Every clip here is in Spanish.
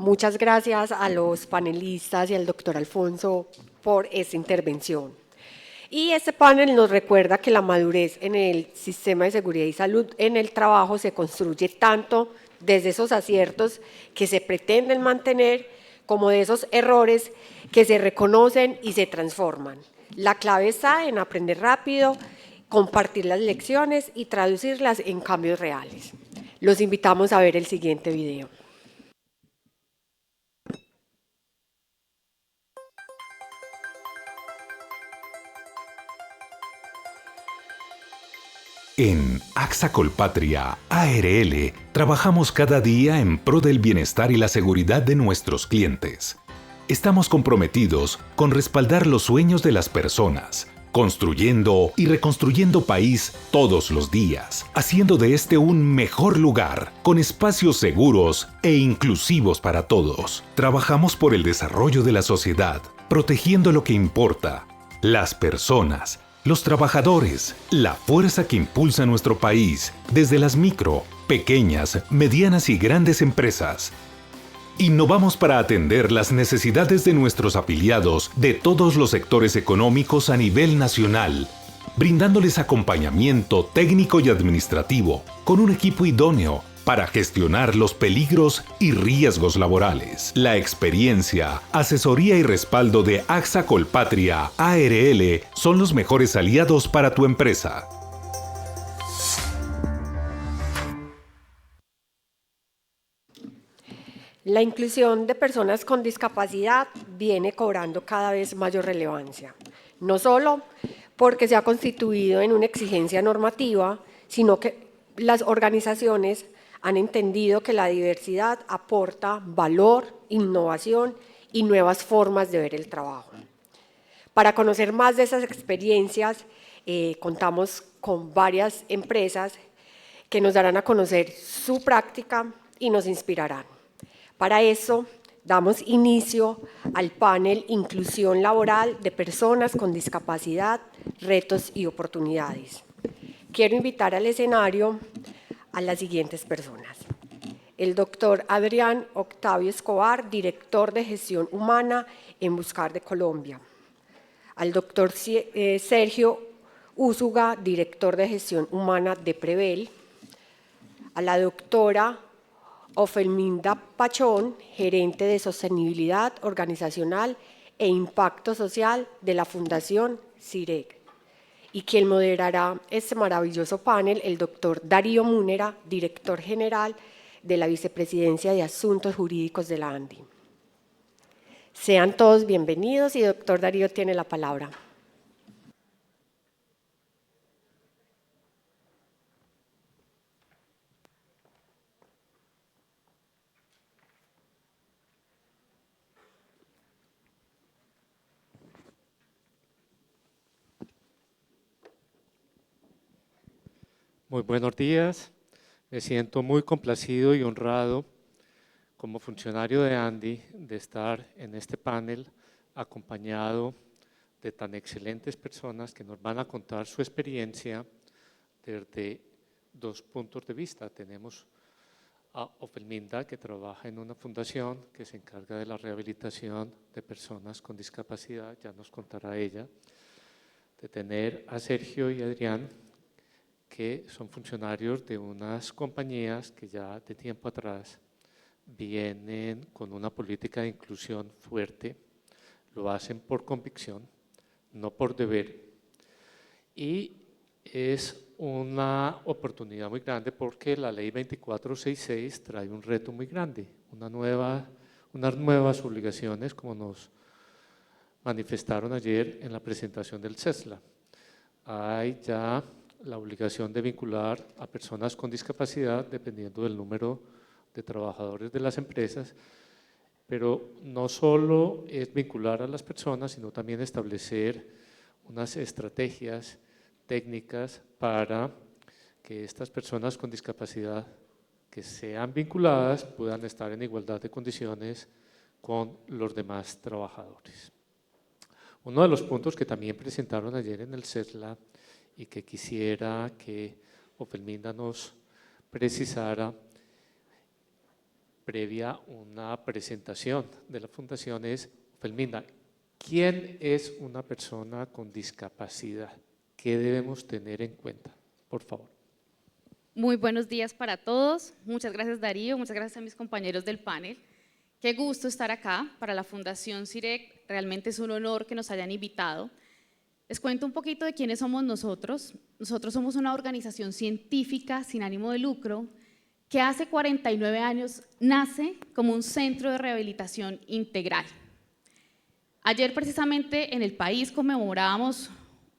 Muchas gracias a los panelistas y al doctor Alfonso por esta intervención. Y este panel nos recuerda que la madurez en el sistema de seguridad y salud en el trabajo se construye tanto desde esos aciertos que se pretenden mantener como de esos errores que se reconocen y se transforman. La clave está en aprender rápido, compartir las lecciones y traducirlas en cambios reales. Los invitamos a ver el siguiente video. En AXA Colpatria ARL trabajamos cada día en pro del bienestar y la seguridad de nuestros clientes. Estamos comprometidos con respaldar los sueños de las personas, construyendo y reconstruyendo país todos los días, haciendo de este un mejor lugar, con espacios seguros e inclusivos para todos. Trabajamos por el desarrollo de la sociedad, protegiendo lo que importa, las personas, los trabajadores, la fuerza que impulsa nuestro país, desde las micro, pequeñas, medianas y grandes empresas. Innovamos para atender las necesidades de nuestros afiliados de todos los sectores económicos a nivel nacional, brindándoles acompañamiento técnico y administrativo con un equipo idóneo para gestionar los peligros y riesgos laborales. La experiencia, asesoría y respaldo de AXA Colpatria ARL son los mejores aliados para tu empresa. La inclusión de personas con discapacidad viene cobrando cada vez mayor relevancia, no solo porque se ha constituido en una exigencia normativa, sino que las organizaciones han entendido que la diversidad aporta valor, innovación y nuevas formas de ver el trabajo. Para conocer más de esas experiencias, contamos con varias empresas que nos darán a conocer su práctica y nos inspirarán. Para eso, damos inicio al panel Inclusión Laboral de Personas con Discapacidad, Retos y Oportunidades. Quiero invitar al escenario a las siguientes personas. El doctor Adrián Octavio Escobar, director de Gestión Humana en Buscar de Colombia. Al doctor Sergio Úsuga, director de Gestión Humana de Prevel. A la doctora Ofelminda Pachón, gerente de Sostenibilidad Organizacional e Impacto Social de la Fundación CIREC. Y quien moderará este maravilloso panel, el doctor Darío Múnera, director general de la Vicepresidencia de Asuntos Jurídicos de la ANDI. Sean todos bienvenidos y doctor Darío tiene la palabra. Muy buenos días. Me siento muy complacido y honrado como funcionario de ANDI de estar en este panel acompañado de tan excelentes personas que nos van a contar su experiencia desde dos puntos de vista. Tenemos a Ofelminda, que trabaja en una fundación que se encarga de la rehabilitación de personas con discapacidad, ya nos contará ella. De tener a Sergio y Adrián, que son funcionarios de unas compañías que ya de tiempo atrás vienen con una política de inclusión fuerte, lo hacen por convicción, no por deber, y es una oportunidad muy grande porque la ley 2466 trae un reto muy grande, unas nuevas obligaciones, como nos manifestaron ayer en la presentación del CESLA. Hay ya la obligación de vincular a personas con discapacidad dependiendo del número de trabajadores de las empresas, pero no solo es vincular a las personas, sino también establecer unas estrategias técnicas para que estas personas con discapacidad que sean vinculadas puedan estar en igualdad de condiciones con los demás trabajadores. Uno de los puntos que también presentaron ayer en el CESLA y que quisiera que Ofelminda nos precisara, previa una presentación de la Fundación es, Felminda, ¿quién es una persona con discapacidad? ¿Qué debemos tener en cuenta? Por favor. Muy buenos días para todos. Muchas gracias, Darío. Muchas gracias a mis compañeros del panel. Qué gusto estar acá. Para la Fundación CIREC realmente es un honor que nos hayan invitado. Les cuento un poquito de quiénes somos nosotros. Nosotros somos una organización científica sin ánimo de lucro que hace 49 años nace como un centro de rehabilitación integral. Ayer precisamente en el país conmemorábamos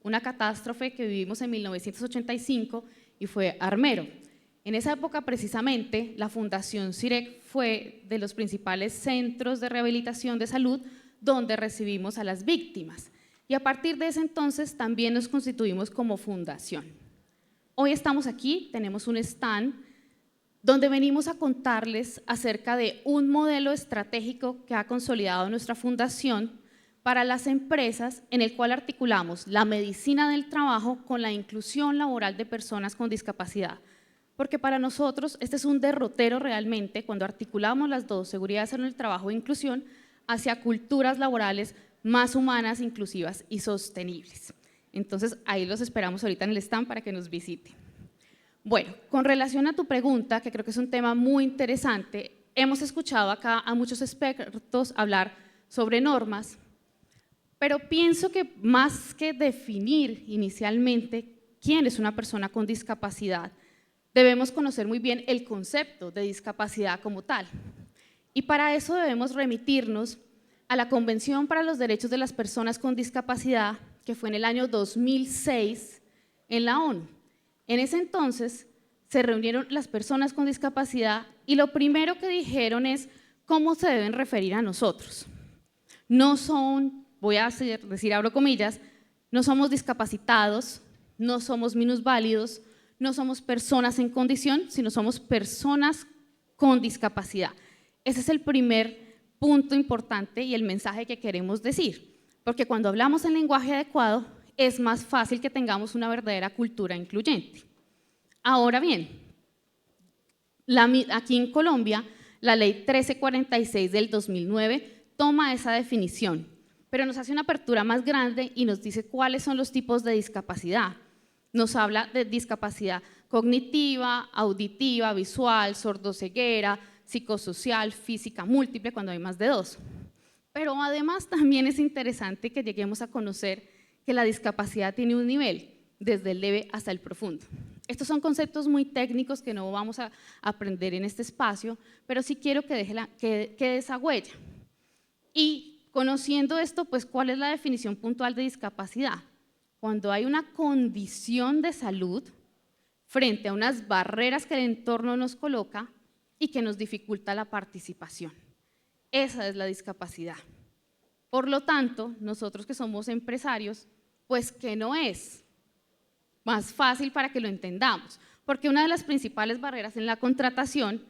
una catástrofe que vivimos en 1985 y fue Armero. En esa época precisamente la Fundación CIREC fue de los principales centros de rehabilitación de salud donde recibimos a las víctimas y a partir de ese entonces también nos constituimos como fundación. Hoy estamos aquí, tenemos un stand donde venimos a contarles acerca de un modelo estratégico que ha consolidado nuestra fundación para las empresas en el cual articulamos la medicina del trabajo con la inclusión laboral de personas con discapacidad. Porque para nosotros este es un derrotero realmente cuando articulamos las dos, seguridad en el trabajo e inclusión, hacia culturas laborales más humanas, inclusivas y sostenibles. Entonces ahí los esperamos ahorita en el stand para que nos visiten. Bueno, con relación a tu pregunta, que creo que es un tema muy interesante, hemos escuchado acá a muchos expertos hablar sobre normas, pero pienso que más que definir inicialmente quién es una persona con discapacidad, debemos conocer muy bien el concepto de discapacidad como tal. Y para eso debemos remitirnos a la Convención para los Derechos de las Personas con Discapacidad, que fue en el año 2006 en la ONU. En ese entonces se reunieron las personas con discapacidad y lo primero que dijeron es cómo se deben referir a nosotros. No son, voy a decir, abro comillas, no somos discapacitados, no somos minusválidos, no somos personas en condición, sino somos personas con discapacidad. Ese es el primer punto importante y el mensaje que queremos decir, porque cuando hablamos en lenguaje adecuado es más fácil que tengamos una verdadera cultura incluyente. Ahora bien, aquí en Colombia, la ley 1346 del 2009 toma esa definición, pero nos hace una apertura más grande y nos dice cuáles son los tipos de discapacidad. Nos habla de discapacidad cognitiva, auditiva, visual, sordoceguera, psicosocial, física múltiple, cuando hay más de dos. Pero además también es interesante que lleguemos a conocer que la discapacidad tiene un nivel, desde el leve hasta el profundo. Estos son conceptos muy técnicos que no vamos a aprender en este espacio, pero sí quiero que quede esa huella. Y conociendo esto, pues, ¿cuál es la definición puntual de discapacidad? Cuando hay una condición de salud frente a unas barreras que el entorno nos coloca y que nos dificulta la participación. Esa es la discapacidad. Por lo tanto, nosotros que somos empresarios, pues ¿qué no es? Más fácil para que lo entendamos, porque una de las principales barreras en la contratación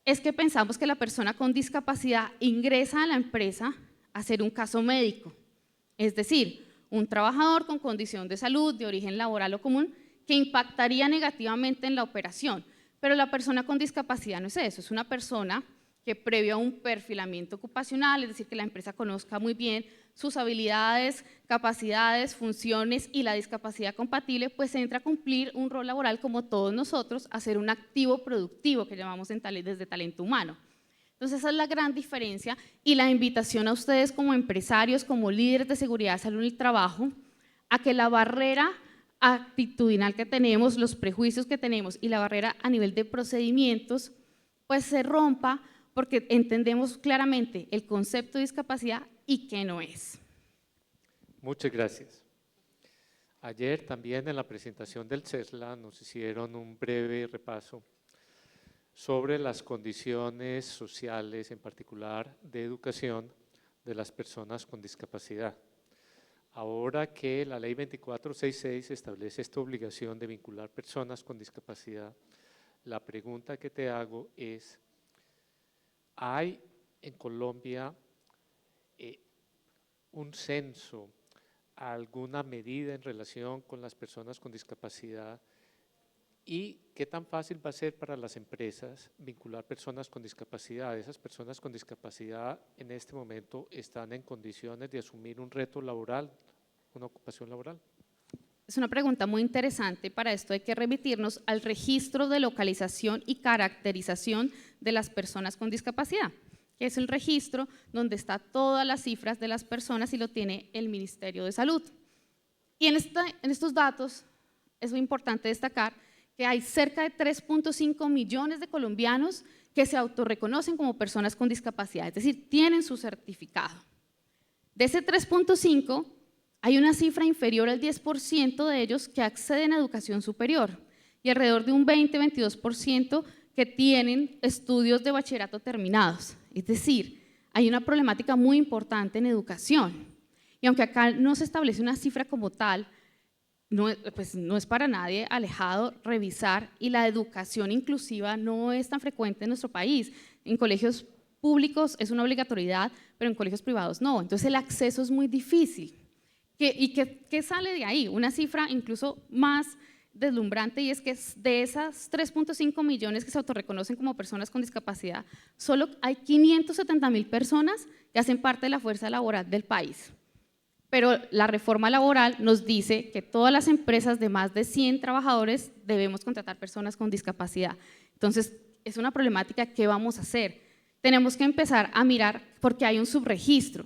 es que pensamos que la persona con discapacidad ingresa a la empresa a hacer un caso médico, es decir, un trabajador con condición de salud, de origen laboral o común, que impactaría negativamente en la operación, pero la persona con discapacidad no es eso, es una persona que previo a un perfilamiento ocupacional, es decir, que la empresa conozca muy bien sus habilidades, capacidades, funciones y la discapacidad compatible, pues entra a cumplir un rol laboral como todos nosotros, a ser un activo productivo que llamamos desde talento humano. Entonces esa es la gran diferencia y la invitación a ustedes como empresarios, como líderes de seguridad, salud y trabajo, a que la barrera actitudinal que tenemos, los prejuicios que tenemos y la barrera a nivel de procedimientos, pues se rompa porque entendemos claramente el concepto de discapacidad y qué no es. Muchas gracias. Ayer también en la presentación del CESLA nos hicieron un breve repaso sobre las condiciones sociales, en particular de educación, de las personas con discapacidad. Ahora que la ley 2466 establece esta obligación de vincular personas con discapacidad, la pregunta que te hago es, ¿hay en Colombia un censo, alguna medida en relación con las personas con discapacidad ¿Y qué tan fácil va a ser para las empresas vincular personas con discapacidad? Esas personas con discapacidad en este momento están en condiciones de asumir un reto laboral, una ocupación laboral. Es una pregunta muy interesante. Para esto hay que remitirnos al registro de localización y caracterización de las personas con discapacidad, que es el registro donde está todas las cifras de las personas y lo tiene el Ministerio de Salud. Y en estos datos es muy importante destacar que hay cerca de 3.5 millones de colombianos que se autorreconocen como personas con discapacidad, es decir, tienen su certificado. De ese 3.5, hay una cifra inferior al 10% de ellos que acceden a educación superior y alrededor de un 20-22% que tienen estudios de bachillerato terminados. Es decir, hay una problemática muy importante en educación. Y aunque acá no se establece una cifra como tal, no es para nadie alejado revisar, y la educación inclusiva no es tan frecuente en nuestro país. En colegios públicos es una obligatoriedad, pero en colegios privados no. Entonces el acceso es muy difícil. ¿Qué sale de ahí? Una cifra incluso más deslumbrante, y es que de esas 3.5 millones que se autorreconocen como personas con discapacidad, solo hay 570.000 personas que hacen parte de la fuerza laboral del país. Pero la reforma laboral nos dice que todas las empresas de más de 100 trabajadores debemos contratar personas con discapacidad. Entonces, es una problemática. ¿Qué vamos a hacer? Tenemos que empezar a mirar, porque hay un subregistro.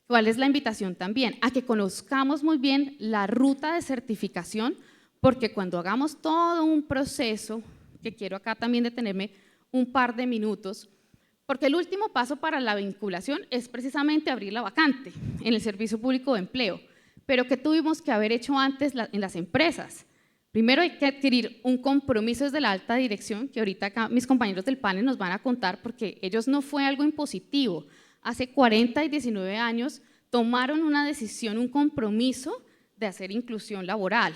¿Cuál es la invitación también? A que conozcamos muy bien la ruta de certificación, porque cuando hagamos todo un proceso, que quiero acá también detenerme un par de minutos, porque el último paso para la vinculación es precisamente abrir la vacante en el Servicio Público de Empleo, pero ¿qué tuvimos que haber hecho antes en las empresas? Primero hay que adquirir un compromiso desde la alta dirección, que ahorita acá mis compañeros del panel nos van a contar, porque ellos no fue algo impositivo. Hace 40 y 19 años tomaron una decisión, un compromiso de hacer inclusión laboral,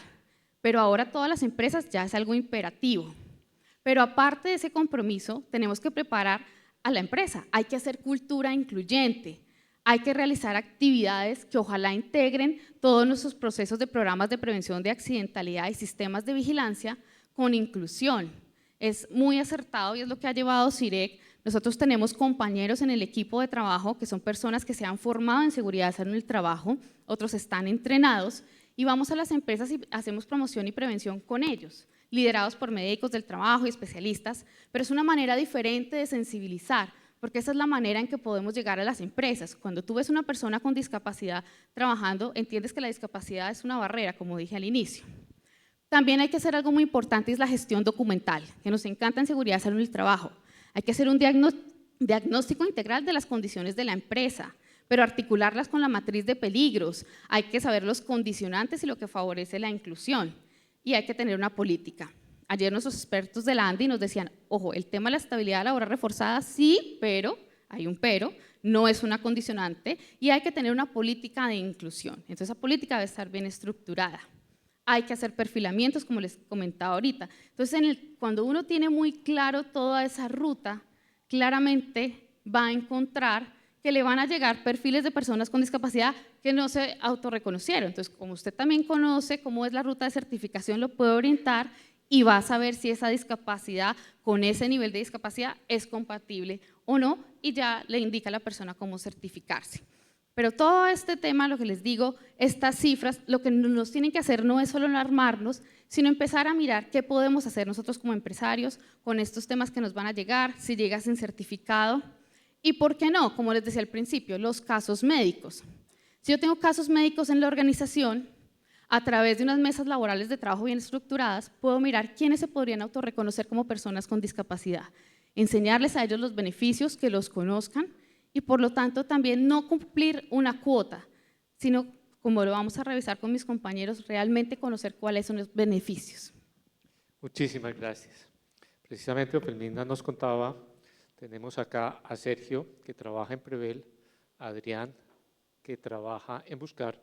pero ahora todas las empresas ya es algo imperativo. Pero aparte de ese compromiso, tenemos que preparar a la empresa, hay que hacer cultura incluyente, hay que realizar actividades que ojalá integren todos nuestros procesos de programas de prevención de accidentalidad y sistemas de vigilancia con inclusión. Es muy acertado y es lo que ha llevado CIREC. Nosotros tenemos compañeros en el equipo de trabajo que son personas que se han formado en seguridad en el trabajo, otros están entrenados, y vamos a las empresas y hacemos promoción y prevención con ellos, liderados por médicos del trabajo y especialistas, pero es una manera diferente de sensibilizar, porque esa es la manera en que podemos llegar a las empresas. Cuando tú ves una persona con discapacidad trabajando, entiendes que la discapacidad es una barrera, como dije al inicio. También hay que hacer algo muy importante, es la gestión documental, que nos encanta en seguridad salud en el trabajo. Hay que hacer un diagnóstico integral de las condiciones de la empresa, pero articularlas con la matriz de peligros. Hay que saber los condicionantes y lo que favorece la inclusión. Y hay que tener una política. Ayer nuestros expertos de la ANDI nos decían, ojo, el tema de la estabilidad laboral reforzada sí, pero, hay un pero, no es una condicionante, y hay que tener una política de inclusión. Entonces esa política debe estar bien estructurada. Hay que hacer perfilamientos, como les comentaba ahorita. Entonces cuando uno tiene muy claro toda esa ruta, claramente va a encontrar que le van a llegar perfiles de personas con discapacidad que no se autorreconocieron. Entonces, como usted también conoce cómo es la ruta de certificación, lo puede orientar y va a saber si esa discapacidad con ese nivel de discapacidad es compatible o no, y ya le indica a la persona cómo certificarse. Pero todo este tema, lo que les digo, estas cifras, lo que nos tienen que hacer no es solo alarmarnos, sino empezar a mirar qué podemos hacer nosotros como empresarios con estos temas que nos van a llegar, si llega sin certificado. Y por qué no, como les decía al principio, los casos médicos. Si yo tengo casos médicos en la organización, a través de unas mesas laborales de trabajo bien estructuradas, puedo mirar quiénes se podrían autorreconocer como personas con discapacidad, enseñarles a ellos los beneficios, que los conozcan, y por lo tanto también no cumplir una cuota, sino, como lo vamos a revisar con mis compañeros, realmente conocer cuáles son los beneficios. Muchísimas gracias. Precisamente Ofenlinda nos contaba. Tenemos acá a Sergio, que trabaja en Prevel, a Adrián, que trabaja en Buscar,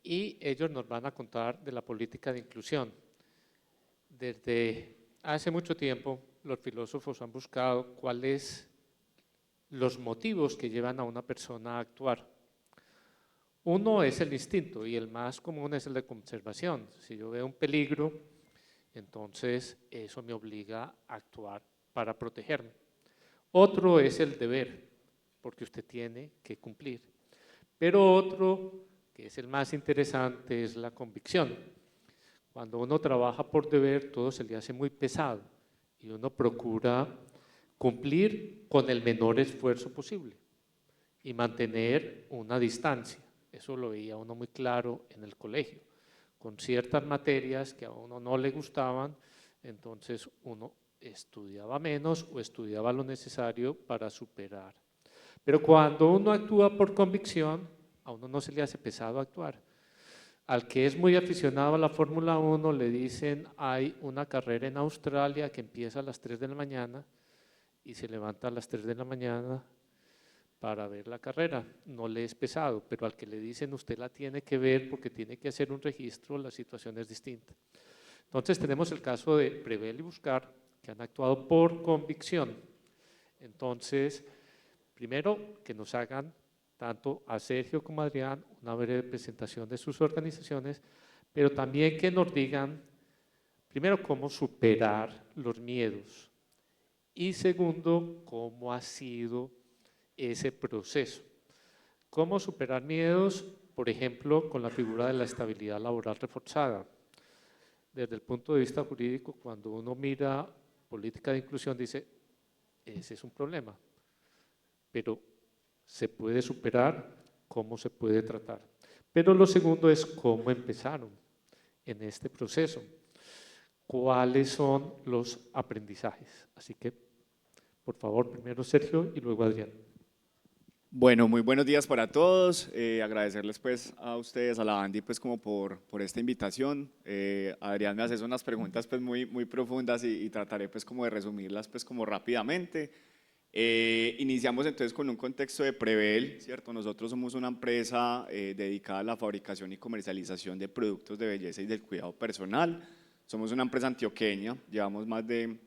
y ellos nos van a contar de la política de inclusión. Desde hace mucho tiempo, los filósofos han buscado cuáles los motivos que llevan a una persona a actuar. Uno es el instinto, y el más común es el de conservación. Si yo veo un peligro Entonces, eso me obliga a actuar para protegerme. Otro es el deber, porque usted tiene que cumplir. Pero otro, que es el más interesante, es la convicción. Cuando uno trabaja por deber, todo se le hace muy pesado y uno procura cumplir con el menor esfuerzo posible y mantener una distancia. Eso lo veía uno muy claro en el colegio, con ciertas materias que a uno no le gustaban, entonces uno estudiaba menos o estudiaba lo necesario para superar. Pero cuando uno actúa por convicción, a uno no se le hace pesado actuar. Al que es muy aficionado a la Fórmula 1 le dicen hay una carrera en Australia que empieza a las 3 de la mañana y se levanta a las 3 de la mañana para ver la carrera. No le es pesado, pero al que le dicen usted la tiene que ver porque tiene que hacer un registro, la situación es distinta. Entonces tenemos el caso de Prevel y Buscar, que han actuado por convicción. Entonces, primero que nos hagan tanto a Sergio como a Adrián una breve presentación de sus organizaciones, pero también que nos digan, primero, cómo superar los miedos y segundo, cómo ha sido ese proceso. Cómo superar miedos, por ejemplo, con la figura de la estabilidad laboral reforzada. Desde el punto de vista jurídico, cuando uno mira política de inclusión, dice, ese es un problema, pero se puede superar, cómo se puede tratar. Pero lo segundo es cómo empezaron en este proceso, cuáles son los aprendizajes. Así que, por favor, primero Sergio y luego Adrián. Bueno, muy buenos días para todos. Agradecerles pues a ustedes, a la Andy, pues como por esta invitación. Adrián me hace unas preguntas pues muy profundas y trataré pues como de resumirlas pues como rápidamente. Iniciamos entonces con un contexto de Prevel, ¿cierto? Nosotros somos una empresa dedicada a la fabricación y comercialización de productos de belleza y del cuidado personal. Somos una empresa antioqueña, llevamos más de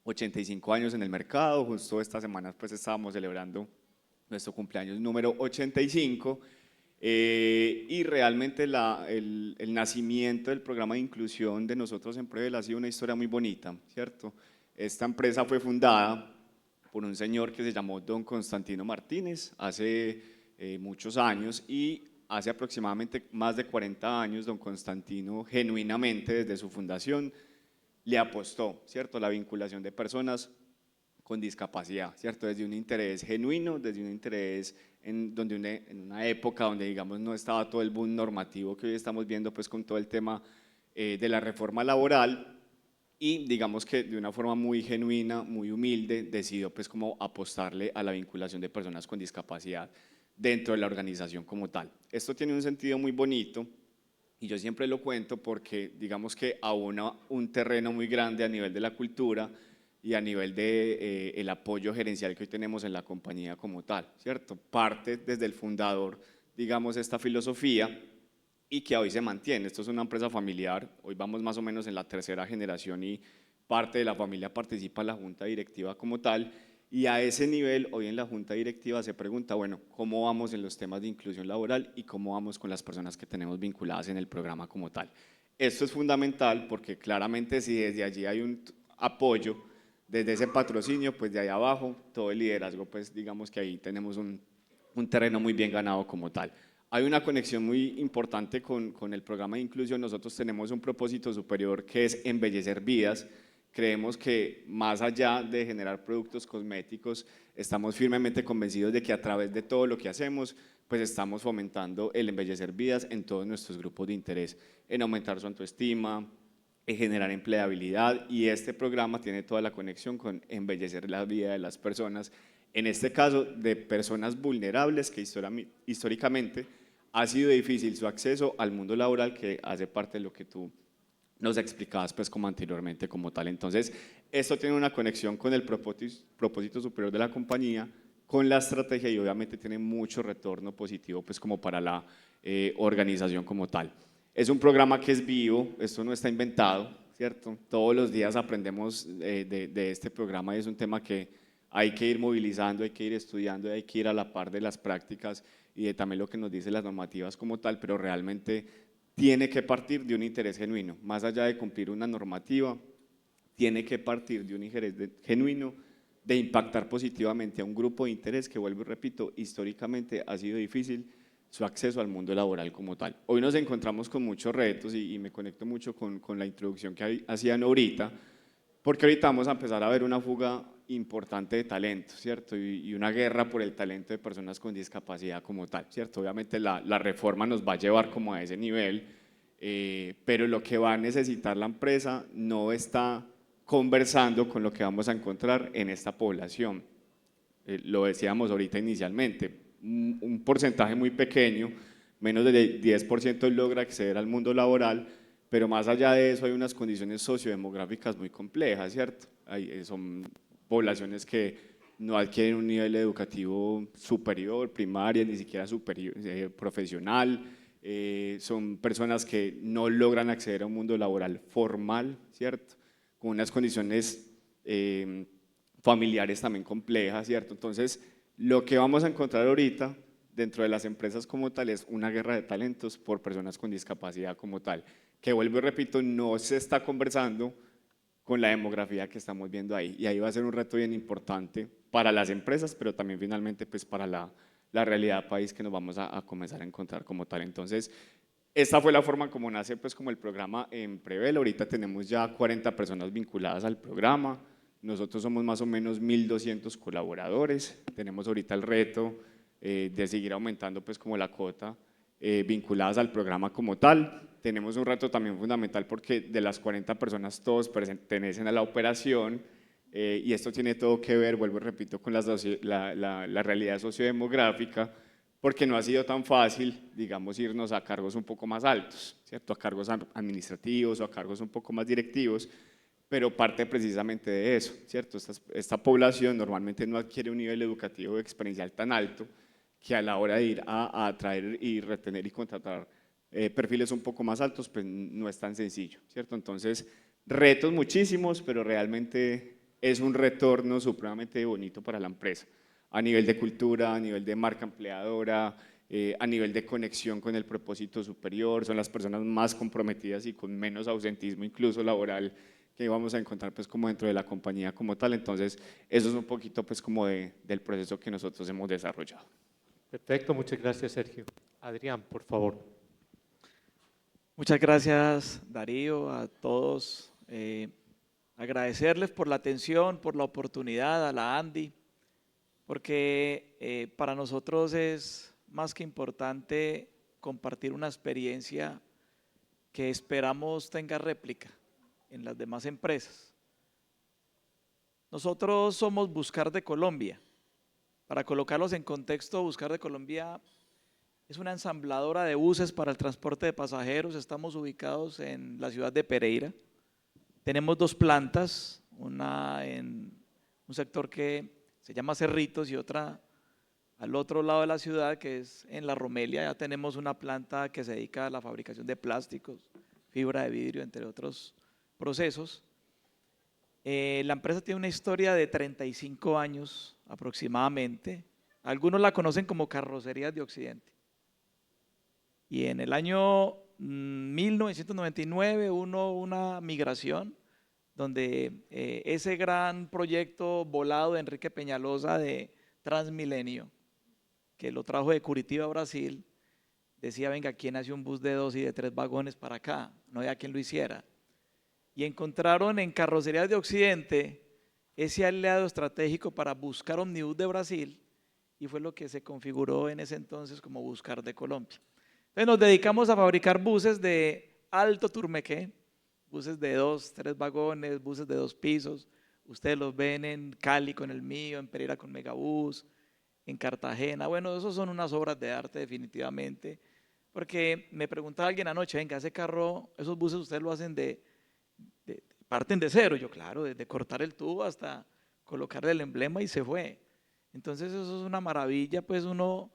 85 años en el mercado. Justo esta semana pues estábamos celebrando nuestro cumpleaños número 85 y realmente el nacimiento del programa de inclusión de nosotros en Prevel ha sido una historia muy bonita, ¿cierto? Esta empresa fue fundada por un señor que se llamó don Constantino Martínez hace muchos años y hace aproximadamente más de 40 años don Constantino genuinamente desde su fundación le apostó, ¿cierto?, la vinculación de personas con discapacidad, ¿cierto? Desde un interés genuino, desde un interés en una época donde, digamos, no estaba todo el boom normativo que hoy estamos viendo, pues, con todo el tema de la reforma laboral, y digamos que de una forma muy genuina, muy humilde, decidió, pues, como apostarle a la vinculación de personas con discapacidad dentro de la organización como tal. Esto tiene un sentido muy bonito, y yo siempre lo cuento porque, digamos que abona un terreno muy grande a nivel de la cultura y a nivel de el apoyo gerencial que hoy tenemos en la compañía como tal, ¿cierto? Parte desde el fundador, digamos, esta filosofía y que hoy se mantiene. Esto es una empresa familiar, hoy vamos más o menos en la tercera generación y parte de la familia participa en la junta directiva como tal, y a ese nivel hoy en la junta directiva se pregunta, bueno, ¿cómo vamos en los temas de inclusión laboral y cómo vamos con las personas que tenemos vinculadas en el programa como tal? Esto es fundamental porque claramente si desde allí hay un apoyo, desde ese patrocinio, pues de ahí abajo, todo el liderazgo, pues digamos que ahí tenemos un terreno muy bien ganado como tal. Hay una conexión muy importante con el programa de inclusión. Nosotros tenemos un propósito superior que es embellecer vidas. Creemos que más allá de generar productos cosméticos, estamos firmemente convencidos de que a través de todo lo que hacemos, pues estamos fomentando el embellecer vidas en todos nuestros grupos de interés, en aumentar su autoestima, en generar empleabilidad, y este programa tiene toda la conexión con embellecer la vida de las personas, en este caso de personas vulnerables que históricamente ha sido difícil su acceso al mundo laboral, que hace parte de lo que tú nos explicabas pues como anteriormente como tal. Entonces esto tiene una conexión con el propósito superior de la compañía, con la estrategia, y obviamente tiene mucho retorno positivo pues como para la organización como tal. Es un programa que es vivo, esto no está inventado, ¿cierto? Todos los días aprendemos de este programa y es un tema que hay que ir movilizando, hay que ir estudiando, hay que ir a la par de las prácticas y de también lo que nos dicen las normativas como tal, pero realmente tiene que partir de un interés genuino, más allá de cumplir una normativa, tiene que partir de un interés genuino de impactar positivamente a un grupo de interés que, vuelvo y repito, históricamente ha sido difícil su acceso al mundo laboral como tal. Hoy nos encontramos con muchos retos y me conecto mucho con la introducción que hacían ahorita, porque ahorita vamos a empezar a ver una fuga importante de talento, ¿cierto? Y una guerra por el talento de personas con discapacidad como tal, ¿cierto? Obviamente la reforma nos va a llevar como a ese nivel, pero lo que va a necesitar la empresa no está conversando con lo que vamos a encontrar en esta población. Lo decíamos ahorita inicialmente, un porcentaje muy pequeño, menos del 10% logra acceder al mundo laboral, pero más allá de eso hay unas condiciones sociodemográficas muy complejas, ¿cierto? Son poblaciones que no adquieren un nivel educativo superior, primaria, ni siquiera superior, profesional, son personas que no logran acceder a un mundo laboral formal, ¿cierto? Con unas condiciones familiares también complejas, ¿cierto? Entonces, lo que vamos a encontrar ahorita dentro de las empresas como tal es una guerra de talentos por personas con discapacidad como tal, que vuelvo y repito, no se está conversando con la demografía que estamos viendo ahí, y ahí va a ser un reto bien importante para las empresas, pero también finalmente pues para la realidad país que nos vamos a comenzar a encontrar como tal. Entonces, esta fue la forma como nace pues como el programa en Prevel. Ahorita tenemos ya 40 personas vinculadas al programa, nosotros somos más o menos 1.200 colaboradores, tenemos ahorita el reto de seguir aumentando pues como la cuota vinculadas al programa como tal. Tenemos un reto también fundamental porque de las 40 personas todos pertenecen a la operación y esto tiene todo que ver, vuelvo y repito, con la realidad sociodemográfica, porque no ha sido tan fácil, digamos, irnos a cargos un poco más altos, ¿cierto? A cargos administrativos o a cargos un poco más directivos, pero parte precisamente de eso, ¿cierto? Esta población normalmente no adquiere un nivel educativo experiencial tan alto que a la hora de ir a atraer y retener y contratar perfiles un poco más altos, pues no es tan sencillo, ¿cierto? Entonces, retos muchísimos, pero realmente es un retorno supremamente bonito para la empresa, a nivel de cultura, a nivel de marca empleadora, a nivel de conexión con el propósito superior, son las personas más comprometidas y con menos ausentismo incluso laboral que vamos a encontrar pues como dentro de la compañía como tal. Entonces, eso es un poquito pues como del proceso que nosotros hemos desarrollado. Perfecto, muchas gracias, Sergio. Adrián, por favor. Muchas gracias, Darío, a todos. Agradecerles por la atención, por la oportunidad, a la Andy, porque para nosotros es más que importante compartir una experiencia que esperamos tenga réplica en las demás empresas. Nosotros somos Buscar de Colombia. Para colocarlos en contexto, Buscar de Colombia es una ensambladora de buses para el transporte de pasajeros. Estamos ubicados en la ciudad de Pereira. Tenemos 2 plantas, una en un sector que se llama Cerritos y otra al otro lado de la ciudad, que es en La Romelia. Ya tenemos una planta que se dedica a la fabricación de plásticos, fibra de vidrio, entre otros procesos. La empresa tiene una historia de 35 años aproximadamente. Algunos la conocen como Carrocerías de Occidente. Y en el año 1999 hubo una migración donde ese gran proyecto volado de Enrique Peñalosa de Transmilenio, que lo trajo de Curitiba a Brasil, decía, venga, ¿quién hace un bus de 2 y de 3 vagones para acá? No había quien lo hiciera. Y encontraron en Carrocerías de Occidente ese aliado estratégico para Buscar Omnibus de Brasil, y fue lo que se configuró en ese entonces como Buscar de Colombia. Entonces nos dedicamos a fabricar buses de alto turmequé, buses de 2, 3 vagones, buses de 2 pisos. Ustedes los ven en Cali con el mío, en Pereira con Megabús, en Cartagena. Bueno, esos son unas obras de arte definitivamente, porque me preguntaba alguien anoche, venga, ese carro, esos buses ustedes lo hacen parten de cero. Yo, claro, desde cortar el tubo hasta colocarle el emblema y se fue. Entonces eso es una maravilla, pues uno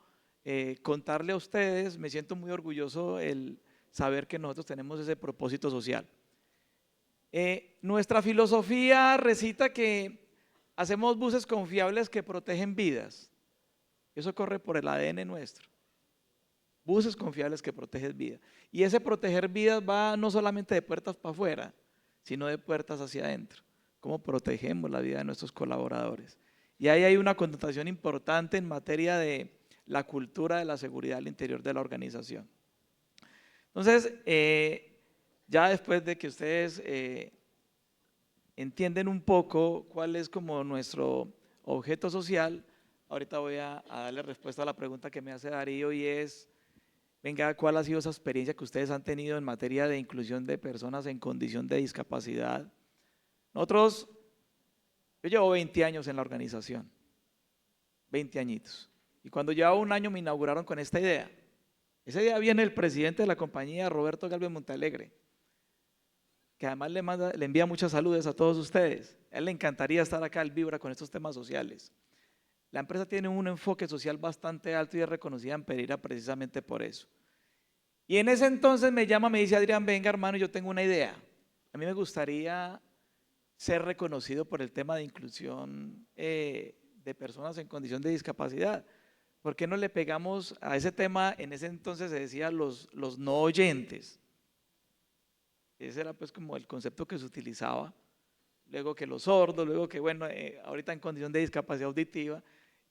contarle a ustedes. Me siento muy orgulloso el saber que nosotros tenemos ese propósito social. Nuestra filosofía recita que hacemos buses confiables que protegen vidas. Eso corre por el ADN nuestro. buses confiables que protegen vidas. Y ese proteger vidas va no solamente de puertas para afuera, sino de puertas hacia adentro. ¿Cómo protegemos la vida de nuestros colaboradores? Y ahí hay una connotación importante en materia de la cultura de la seguridad al interior de la organización. Entonces, ya después de que ustedes entienden un poco cuál es como nuestro objeto social, ahorita voy a darle respuesta a la pregunta que me hace Darío y es, venga, ¿cuál ha sido esa experiencia que ustedes han tenido en materia de inclusión de personas en condición de discapacidad? Nosotros, yo llevo 20 años en la organización, 20 añitos, y cuando llevaba un año me inauguraron con esta idea. Ese día viene el presidente de la compañía, Roberto Galvez Montalegre, que además le envía muchas saludes a todos ustedes. A él le encantaría estar acá, él vibra con estos temas sociales. La empresa tiene un enfoque social bastante alto y es reconocida en Pereira precisamente por eso. Y en ese entonces me llama, me dice, Adrián, venga hermano, yo tengo una idea. A mí me gustaría ser reconocido por el tema de inclusión de personas en condición de discapacidad. ¿Por qué no le pegamos a ese tema? En ese entonces se decía los no oyentes. Ese era pues como el concepto que se utilizaba. Luego que los sordos, luego que bueno, ahorita en condición de discapacidad auditiva.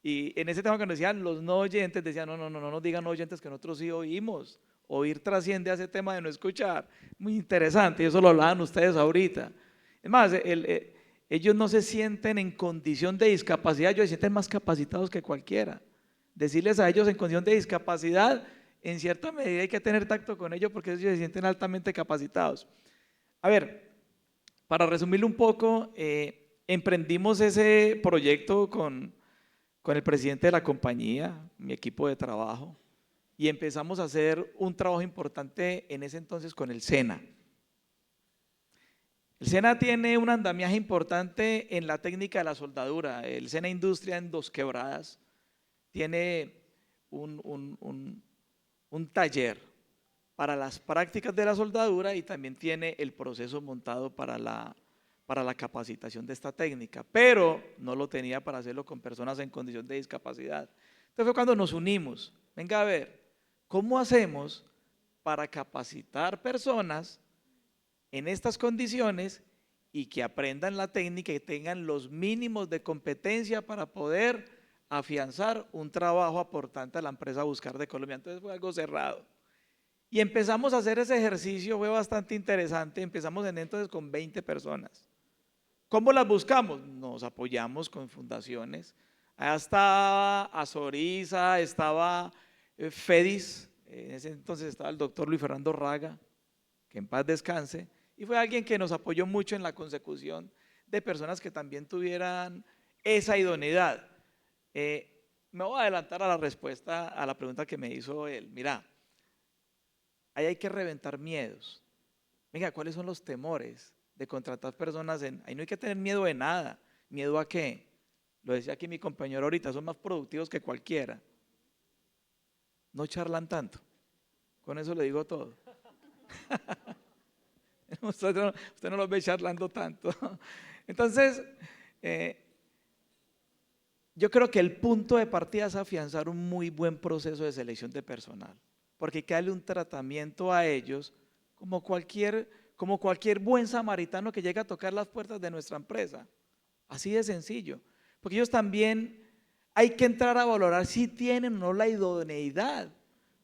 Y en ese tema cuando decían los no oyentes, decían no nos digan no oyentes que nosotros sí oímos. Oír trasciende a ese tema de no escuchar. Muy interesante, y eso lo hablaban ustedes ahorita. Es más, ellos no se sienten en condición de discapacidad, ellos se sienten más capacitados que cualquiera. Decirles a ellos en condición de discapacidad, en cierta medida hay que tener tacto con ellos porque ellos se sienten altamente capacitados. A ver, para resumirlo un poco, emprendimos ese proyecto con el presidente de la compañía, mi equipo de trabajo, y empezamos a hacer un trabajo importante en ese entonces con el SENA. El SENA tiene un andamiaje importante en la técnica de la soldadura. El SENA Industria en Dos Quebradas tiene un taller para las prácticas de la soldadura y también tiene el proceso montado para la capacitación de esta técnica, pero no lo tenía para hacerlo con personas en condición de discapacidad. Entonces fue cuando nos unimos. Venga a ver, ¿cómo hacemos para capacitar personas en estas condiciones y que aprendan la técnica y tengan los mínimos de competencia para poder afianzar un trabajo aportante a la empresa Buscar de Colombia? Entonces fue algo cerrado. Y empezamos a hacer ese ejercicio, fue bastante interesante. Empezamos entonces con 20 personas. ¿Cómo las buscamos? Nos apoyamos con fundaciones. Allá estaba Azoriza, estaba FEDIS, en ese entonces estaba el doctor Luis Fernando Raga, que en paz descanse, y fue alguien que nos apoyó mucho en la consecución de personas que también tuvieran esa idoneidad. Me voy a adelantar a la respuesta a la pregunta que me hizo él. Mira, ahí hay que reventar miedos. Venga, ¿cuáles son los temores de contratar personas? Ahí no hay que tener miedo de nada. ¿Miedo a qué? Lo decía aquí mi compañero ahorita, son más productivos que cualquiera. No charlan tanto. Con eso le digo todo. Usted no los ve charlando tanto. Entonces, yo creo que el punto de partida es afianzar un muy buen proceso de selección de personal, porque hay que darle un tratamiento a ellos como cualquier buen samaritano que llega a tocar las puertas de nuestra empresa. Así de sencillo, porque ellos también hay que entrar a valorar si tienen o no la idoneidad,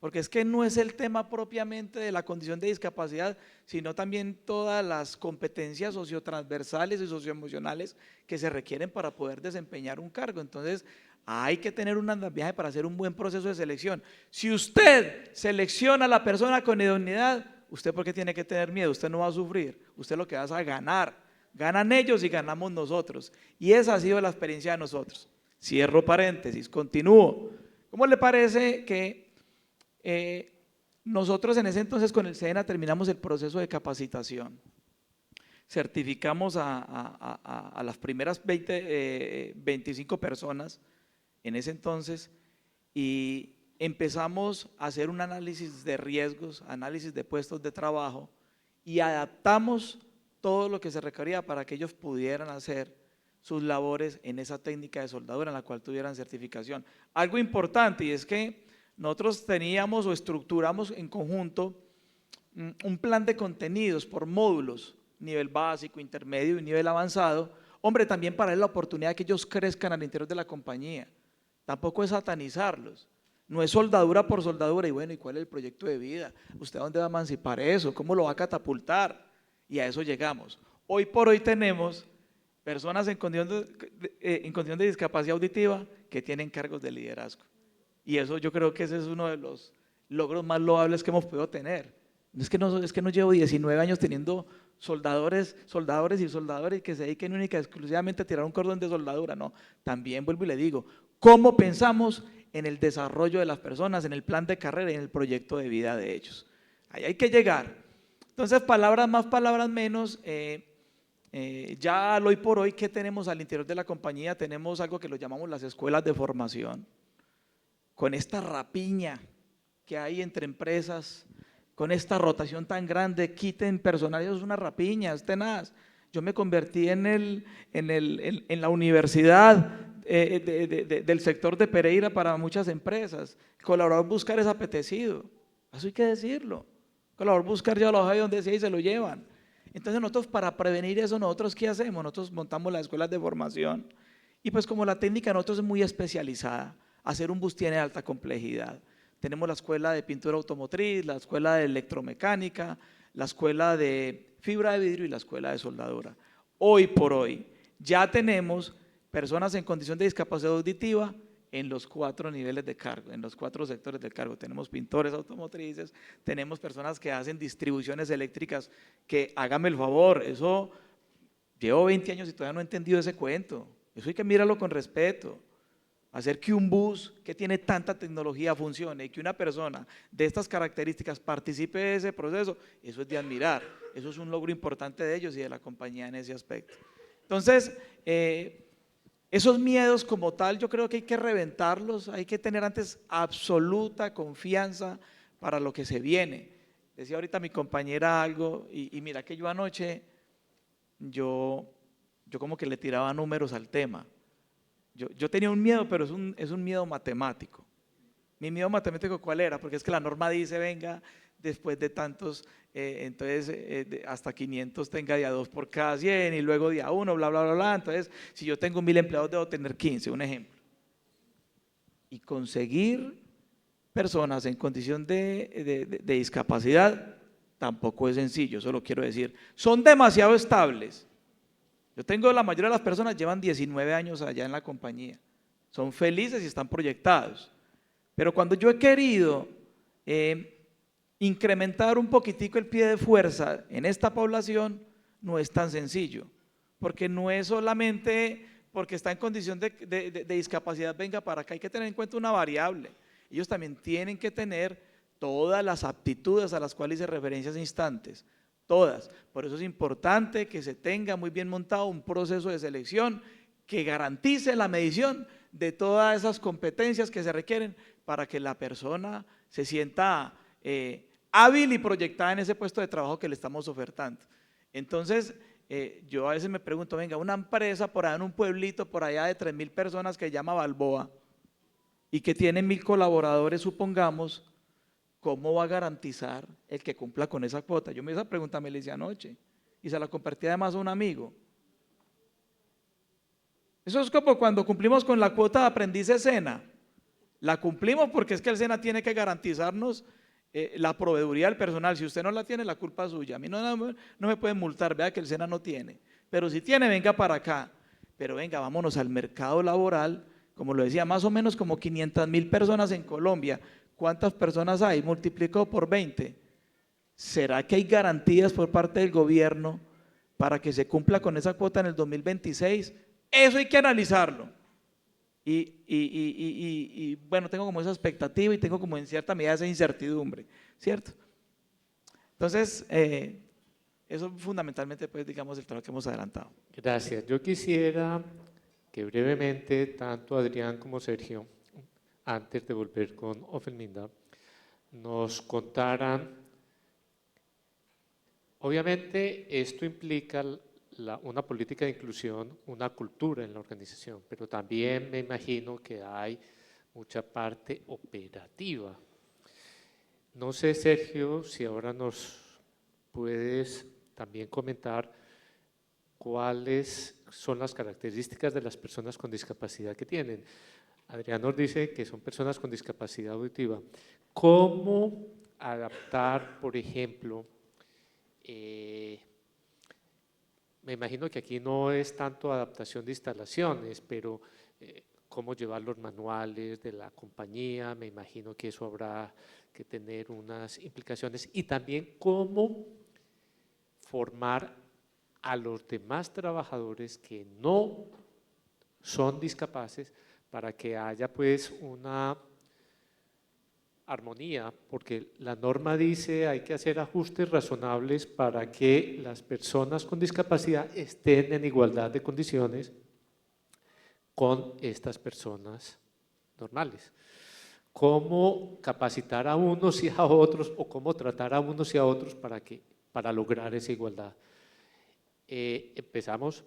porque es que no es el tema propiamente de la condición de discapacidad, sino también todas las competencias sociotransversales y socioemocionales que se requieren para poder desempeñar un cargo. Entonces hay que tener un andamiaje para hacer un buen proceso de selección. Si usted selecciona a la persona con idoneidad, ¿usted por qué tiene que tener miedo? Usted no va a sufrir, usted lo que va a ganar. Ganan ellos y ganamos nosotros. Y esa ha sido la experiencia de nosotros. Cierro paréntesis, continúo. ¿Cómo le parece que nosotros en ese entonces con el SENA terminamos el proceso de capacitación? Certificamos a las primeras 25 personas en ese entonces y empezamos a hacer un análisis de riesgos, análisis de puestos de trabajo y adaptamos todo lo que se requería para que ellos pudieran hacer sus labores en esa técnica de soldadura en la cual tuvieran certificación. Algo importante, y es que nosotros teníamos o estructuramos en conjunto un plan de contenidos por módulos, nivel básico, intermedio y nivel avanzado, hombre, también para darle la oportunidad de que ellos crezcan al interior de la compañía. Tampoco es satanizarlos, no es soldadura por soldadura, y bueno, ¿y cuál es el proyecto de vida? ¿Usted a dónde va a emancipar eso? ¿Cómo lo va a catapultar? Y a eso llegamos. Hoy por hoy tenemos personas en condición de discapacidad auditiva que tienen cargos de liderazgo. Y eso yo creo que ese es uno de los logros más loables que hemos podido tener. Es que no llevo 19 años teniendo soldadores que se dediquen única y exclusivamente a tirar un cordón de soldadura, no. También vuelvo y le digo, ¿cómo pensamos en el desarrollo de las personas, en el plan de carrera y en el proyecto de vida de ellos? Ahí hay que llegar. Entonces, palabras más, palabras menos, ya al hoy por hoy, ¿qué tenemos al interior de la compañía? Tenemos algo que lo llamamos las escuelas de formación. Con esta rapiña que hay entre empresas, con esta rotación tan grande, quiten personal, eso es una rapiña, es tenaz. Yo me convertí en la universidad del sector de Pereira para muchas empresas. Colaborador buscar es apetecido, eso hay que decirlo. Colaborador buscar ya lo baja de donde sea y se lo llevan. Entonces nosotros, para prevenir eso, ¿nosotros qué hacemos? Nosotros montamos las escuelas de formación y pues como la técnica de nosotros es muy especializada, hacer un bus tiene alta complejidad. Tenemos la escuela de pintura automotriz, la escuela de electromecánica, la escuela de fibra de vidrio y la escuela de soldadura. Hoy por hoy ya tenemos personas en condición de discapacidad auditiva en los 4 niveles de cargo, en los 4 sectores del cargo. Tenemos pintores automotrices, tenemos personas que hacen distribuciones eléctricas, que hágame el favor, eso llevo 20 años y todavía no he entendido ese cuento. Eso hay que mirarlo con respeto. Hacer que un bus que tiene tanta tecnología funcione y que una persona de estas características participe de ese proceso, eso es de admirar, eso es un logro importante de ellos y de la compañía en ese aspecto. Entonces, esos miedos como tal yo creo que hay que reventarlos, hay que tener antes absoluta confianza para lo que se viene. Decía ahorita mi compañera algo y mira que yo anoche, yo como que le tiraba números al tema. Yo tenía un miedo, pero es un miedo matemático. ¿Mi miedo matemático cuál era? Porque es que la norma dice, venga, después de tantos, hasta 500 tenga de a 2 por cada 100 y luego de a 1, bla, bla, bla, bla. Entonces, si yo tengo 1000 empleados, debo tener 15, un ejemplo. Y conseguir personas en condición de discapacidad tampoco es sencillo, eso lo quiero decir. Son demasiado estables. Yo tengo la mayoría de las personas llevan 19 años allá en la compañía, son felices y están proyectados, pero cuando yo he querido incrementar un poquitico el pie de fuerza en esta población, no es tan sencillo, porque no es solamente porque está en condición de discapacidad, venga para acá, hay que tener en cuenta una variable, ellos también tienen que tener todas las aptitudes a las cuales hice referencias instantes, todas. Por eso es importante que se tenga muy bien montado un proceso de selección que garantice la medición de todas esas competencias que se requieren para que la persona se sienta hábil y proyectada en ese puesto de trabajo que le estamos ofertando. Entonces, yo a veces me pregunto, venga, una empresa por allá en un pueblito por allá de 3000 personas que se llama Balboa y que tiene 1000 colaboradores, supongamos, ¿cómo va a garantizar el que cumpla con esa cuota? Yo esa pregunta me la hice anoche y se la compartí además a un amigo. Eso es como cuando cumplimos con la cuota de aprendiz SENA. La cumplimos porque es que el SENA tiene que garantizarnos la proveeduría del personal. Si usted no la tiene, la culpa es suya. A mí no me pueden multar, vea que el SENA no tiene. Pero si tiene, venga para acá. Pero venga, vámonos al mercado laboral, como lo decía, más o menos como 500.000 personas en Colombia. ¿Cuántas personas hay? Multiplicado por 20. ¿Será que hay garantías por parte del gobierno para que se cumpla con esa cuota en el 2026? Eso hay que analizarlo. Y bueno, tengo como esa expectativa y tengo como en cierta medida esa incertidumbre, ¿cierto? Entonces, eso fundamentalmente, pues, digamos, el trabajo que hemos adelantado. Gracias. Yo quisiera que brevemente, tanto Adrián como Sergio, antes de volver con Offerminda, nos contaran, obviamente esto implica una política de inclusión, una cultura en la organización, pero también me imagino que hay mucha parte operativa. No sé, Sergio, si ahora nos puedes también comentar cuáles son las características de las personas con discapacidad que tienen. Adrián nos dice que son personas con discapacidad auditiva. ¿Cómo adaptar, por ejemplo, me imagino que aquí no es tanto adaptación de instalaciones, pero cómo llevar los manuales de la compañía, me imagino que eso habrá que tener unas implicaciones, y también cómo formar a los demás trabajadores que no son discapaces para que haya pues una armonía, porque la norma dice hay que hacer ajustes razonables para que las personas con discapacidad estén en igualdad de condiciones con estas personas normales. Cómo capacitar a unos y a otros, o cómo tratar a unos y a otros para lograr esa igualdad. Empezamos,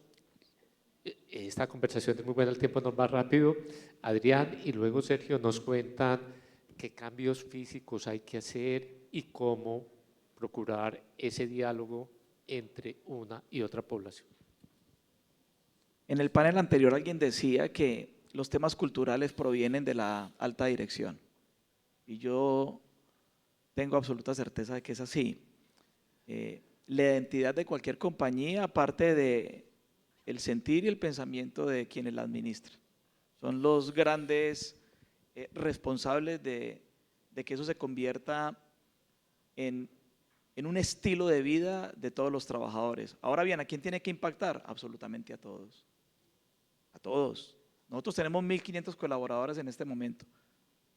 esta conversación es muy buena, el tiempo nos va rápido. Adrián y luego Sergio nos cuentan qué cambios físicos hay que hacer y cómo procurar ese diálogo entre una y otra población. En el panel anterior alguien decía que los temas culturales provienen de la alta dirección y yo tengo absoluta certeza de que es así. La identidad de cualquier compañía, aparte de el sentir y el pensamiento de quienes la administran, son los grandes responsables de que eso se convierta en un estilo de vida de todos los trabajadores. Ahora bien, ¿a quién tiene que impactar? Absolutamente a todos. A todos. Nosotros tenemos 1.500 colaboradores en este momento.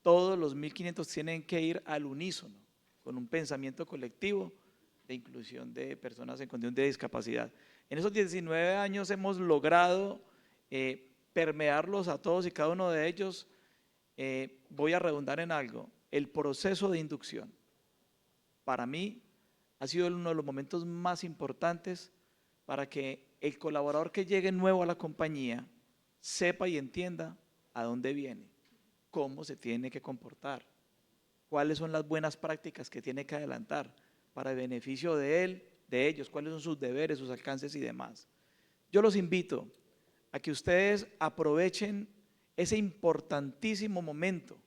Todos los 1.500 tienen que ir al unísono, con un pensamiento colectivo de inclusión de personas en condición de discapacidad. En esos 19 años hemos logrado permearlos a todos y cada uno de ellos. Voy a redundar en algo, el proceso de inducción para mí ha sido uno de los momentos más importantes para que el colaborador que llegue nuevo a la compañía sepa y entienda a dónde viene, cómo se tiene que comportar, cuáles son las buenas prácticas que tiene que adelantar para el beneficio de él, de ellos, cuáles son sus deberes, sus alcances y demás. Yo los invito a que ustedes aprovechen ese importantísimo momento,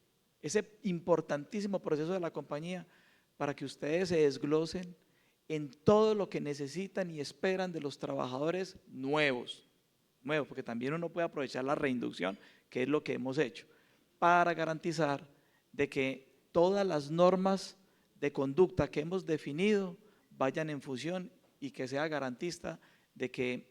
ese importantísimo proceso de la compañía para que ustedes se desglosen en todo lo que necesitan y esperan de los trabajadores nuevos, porque también uno puede aprovechar la reinducción, que es lo que hemos hecho, para garantizar de que todas las normas de conducta que hemos definido vayan en función y que sea garantista de que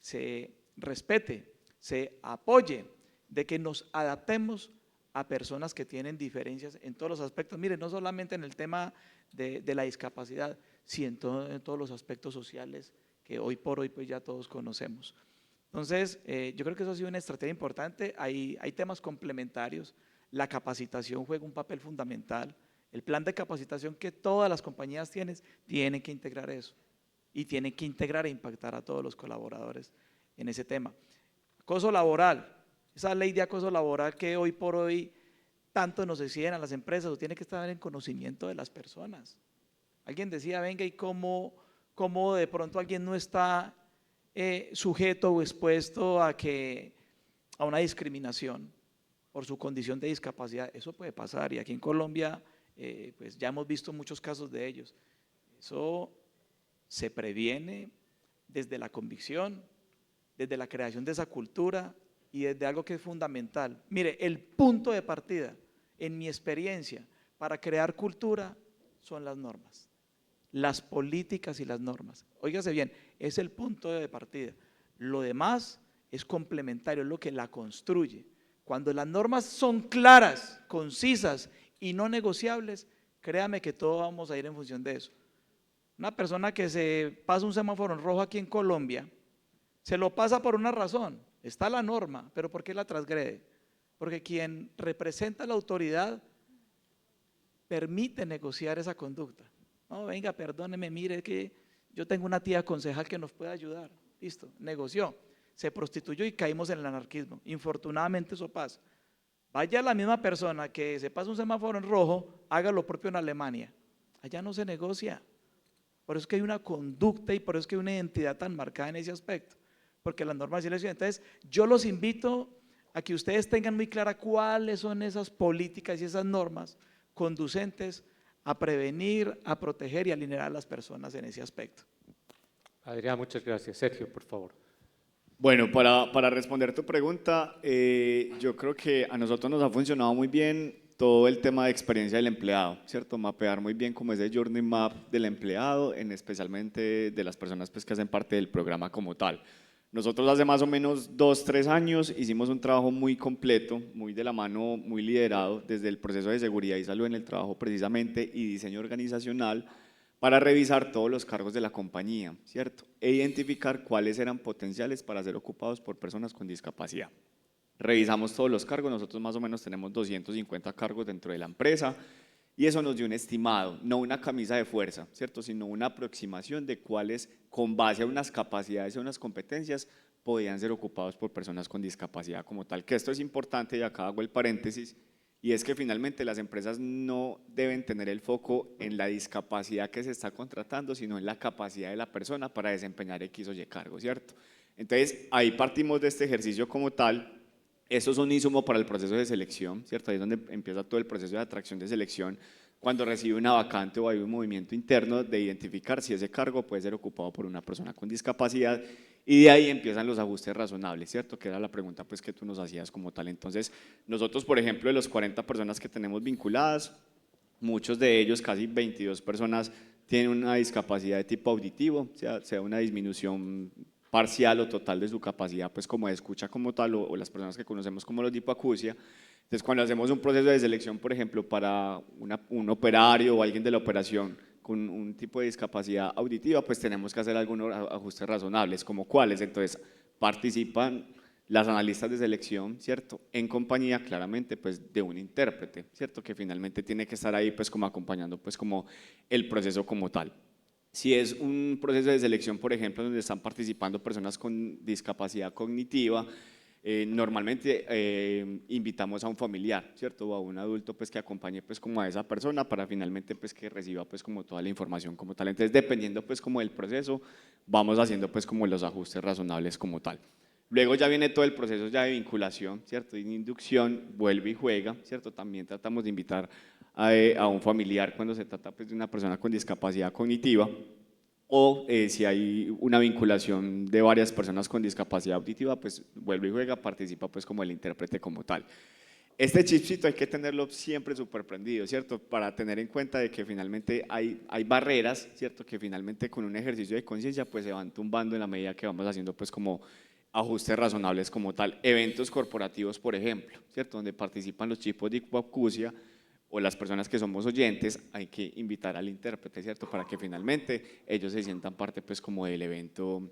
se respete, se apoye, de que nos adaptemos a personas que tienen diferencias en todos los aspectos. Mire, no solamente en el tema de la discapacidad, sino en todos los aspectos sociales que hoy por hoy pues ya todos conocemos. Entonces, yo creo que eso ha sido una estrategia importante. Hay temas complementarios. La capacitación juega un papel fundamental. El plan de capacitación que todas las compañías tienen que integrar eso y tienen que integrar e impactar a todos los colaboradores en ese tema. Acoso laboral, esa ley de acoso laboral que hoy por hoy tanto nos exigen a las empresas, tiene que estar en conocimiento de las personas. Alguien decía, venga, ¿y cómo de pronto alguien no está sujeto o expuesto a una discriminación por su condición de discapacidad? Eso puede pasar y aquí en Colombia pues ya hemos visto muchos casos de ellos. Eso se previene desde la convicción, desde la creación de esa cultura y desde algo que es fundamental. Mire, el punto de partida, en mi experiencia, para crear cultura son las normas, las políticas y las normas. Óigase bien, es el punto de partida. Lo demás es complementario, es lo que la construye. Cuando las normas son claras, concisas y no negociables, créame que todos vamos a ir en función de eso. Una persona que se pasa un semáforo en rojo aquí en Colombia, se lo pasa por una razón, está la norma, pero ¿por qué la transgrede? Porque quien representa la autoridad permite negociar esa conducta. No, venga, perdóneme, mire que yo tengo una tía concejal que nos puede ayudar. Listo, negoció, se prostituyó y caímos en el anarquismo. Infortunadamente eso pasa. Vaya la misma persona que se pasa un semáforo en rojo, haga lo propio en Alemania. Allá no se negocia. Por eso es que hay una conducta y por eso es que hay una identidad tan marcada en ese aspecto. Porque las normas de selección. Entonces, yo los invito a que ustedes tengan muy clara cuáles son esas políticas y esas normas conducentes a prevenir, a proteger y a alinear a las personas en ese aspecto. Adrián, muchas gracias. Sergio, por favor. Bueno, para responder tu pregunta, yo creo que a nosotros nos ha funcionado muy bien todo el tema de experiencia del empleado, ¿cierto? Mapear muy bien como ese journey map del empleado, especialmente de las personas pues, que hacen parte del programa como tal. Nosotros hace más o menos 2, 3 años hicimos un trabajo muy completo, muy de la mano, muy liderado desde el proceso de seguridad y salud en el trabajo precisamente y diseño organizacional para revisar todos los cargos de la compañía, ¿cierto? E identificar cuáles eran potenciales para ser ocupados por personas con discapacidad. Revisamos todos los cargos, nosotros más o menos tenemos 250 cargos dentro de la empresa y eso nos dio un estimado, no una camisa de fuerza, ¿cierto? Sino una aproximación de cuáles, con base a unas capacidades y unas competencias, podían ser ocupados por personas con discapacidad como tal. Que esto es importante y acá hago el paréntesis, y es que finalmente las empresas no deben tener el foco en la discapacidad que se está contratando, sino en la capacidad de la persona para desempeñar X o Y cargo, ¿cierto? Entonces, ahí partimos de este ejercicio como tal. Eso es un insumo para el proceso de selección, ¿cierto? Ahí es donde empieza todo el proceso de atracción de selección, cuando recibe una vacante o hay un movimiento interno de identificar si ese cargo puede ser ocupado por una persona con discapacidad y de ahí empiezan los ajustes razonables, ¿cierto? Que era la pregunta pues, que tú nos hacías como tal. Entonces, nosotros, por ejemplo, de los 40 personas que tenemos vinculadas, muchos de ellos, casi 22 personas, tienen una discapacidad de tipo auditivo, sea una disminución parcial o total de su capacidad, pues como de escucha como tal, o las personas que conocemos como los de hipoacusia. Entonces, cuando hacemos un proceso de selección, por ejemplo, para un operario o alguien de la operación con un tipo de discapacidad auditiva, pues tenemos que hacer algunos ajustes razonables, como cuáles. Entonces, participan las analistas de selección, ¿cierto? En compañía, claramente, pues de un intérprete, ¿cierto? Que finalmente tiene que estar ahí, pues como acompañando, pues como el proceso como tal. Si es un proceso de selección, por ejemplo, donde están participando personas con discapacidad cognitiva, normalmente invitamos a un familiar, ¿cierto? O a un adulto pues, que acompañe pues, como a esa persona para finalmente pues, que reciba pues, como toda la información como tal. Entonces, dependiendo pues, como del proceso, vamos haciendo pues, como los ajustes razonables como tal. Luego ya viene todo el proceso ya de vinculación, ¿cierto? Y de inducción, vuelve y juega, ¿cierto? También tratamos de invitar a un familiar cuando se trata pues, de una persona con discapacidad cognitiva, o si hay una vinculación de varias personas con discapacidad auditiva, pues vuelve y juega, participa pues como el intérprete como tal. Este chipcito hay que tenerlo siempre súper prendido, ¿cierto? Para tener en cuenta de que finalmente hay barreras, ¿cierto? Que finalmente con un ejercicio de conciencia pues se van tumbando en la medida que vamos haciendo pues como ajustes razonables como tal. Eventos corporativos, por ejemplo, ¿cierto? Donde participan los chicos de hipoacusia o las personas que somos oyentes, hay que invitar al intérprete, ¿cierto? Para que finalmente ellos se sientan parte pues como del evento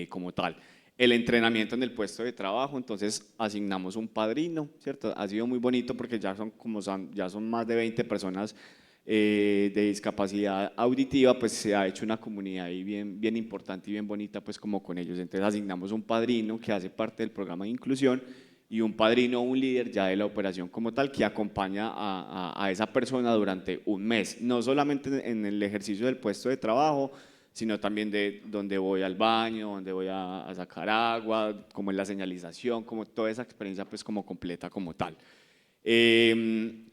como tal. El entrenamiento en el puesto de trabajo, entonces asignamos un padrino, ¿cierto? Ha sido muy bonito porque ya son más de 20 personas de discapacidad auditiva, pues se ha hecho una comunidad ahí bien importante y bien bonita pues como con ellos. Entonces asignamos un padrino que hace parte del programa de inclusión y un padrino o un líder ya de la operación como tal que acompaña a esa persona durante un mes, no solamente en el ejercicio del puesto de trabajo, sino también de donde voy al baño, donde voy a sacar agua, como en la señalización, como toda esa experiencia pues como completa como tal.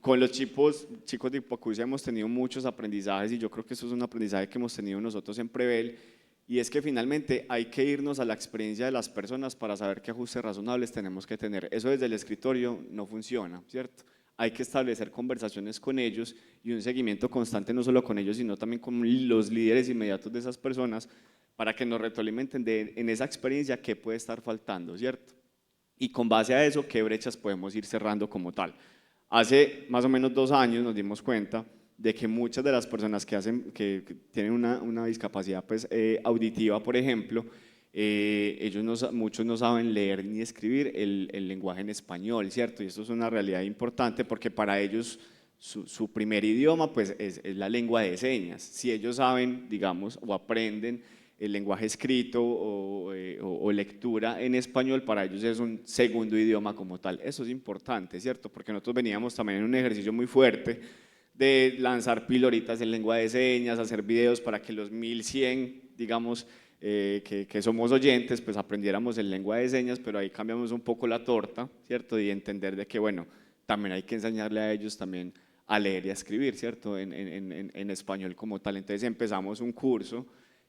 Con los chicos de hipoacusia hemos tenido muchos aprendizajes y yo creo que eso es un aprendizaje que hemos tenido nosotros en Prevel, y es que finalmente hay que irnos a la experiencia de las personas para saber qué ajustes razonables tenemos que tener. Eso desde el escritorio no funciona, ¿cierto? Hay que establecer conversaciones con ellos y un seguimiento constante no solo con ellos, sino también con los líderes inmediatos de esas personas para que nos retroalimenten en esa experiencia qué puede estar faltando, ¿cierto? Y con base a eso, qué brechas podemos ir cerrando como tal. Hace más o menos 2 años nos dimos cuenta de que muchas de las personas que tienen una discapacidad pues, auditiva, por ejemplo, muchos no saben leer ni escribir el lenguaje en español, ¿cierto? Y esto es una realidad importante porque para ellos su primer idioma pues, es la lengua de señas. Si ellos saben, digamos, o aprenden el lenguaje escrito o lectura en español para ellos es un segundo idioma como tal. Eso es importante, ¿cierto? Porque nosotros veníamos también en un ejercicio muy fuerte de lanzar píldoritas en lengua de señas, hacer videos para que los 1100, digamos, que somos oyentes, pues aprendiéramos en lengua de señas, pero ahí cambiamos un poco la torta, ¿cierto? Y entender de que, bueno, también hay que enseñarle a ellos también a leer y a escribir, ¿cierto? En español como tal. Entonces empezamos un curso,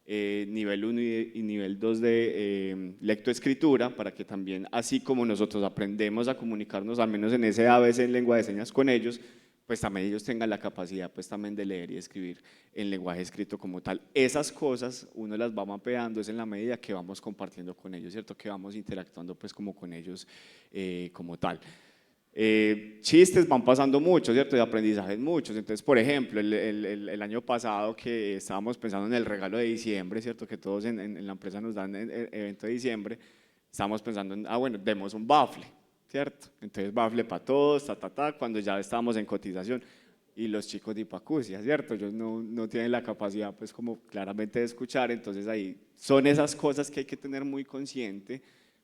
nivel 1 y nivel 2 de lectoescritura, para que también, así como nosotros aprendemos a comunicarnos, al menos en ese ABC en lengua de señas con ellos, pues también ellos tengan la capacidad pues también de leer y escribir en lenguaje escrito como tal. Esas cosas uno las va mapeando, es en la medida que vamos compartiendo con ellos, ¿cierto? Que vamos interactuando pues como con ellos como tal. Chistes van pasando mucho, ¿cierto? De aprendizajes muchos. Entonces, por ejemplo, el año pasado que estábamos pensando en el regalo de diciembre, ¿cierto? Que todos en la empresa nos dan el evento de diciembre, estábamos pensando en, bueno, demos un bafle, ¿cierto? Entonces, bafle para todos, cuando ya estábamos en cotización. Y los chicos de Ipacusia, ¿cierto? Ellos no tienen la capacidad, pues, como claramente de escuchar. Entonces, ahí son esas cosas que hay que tener muy consciente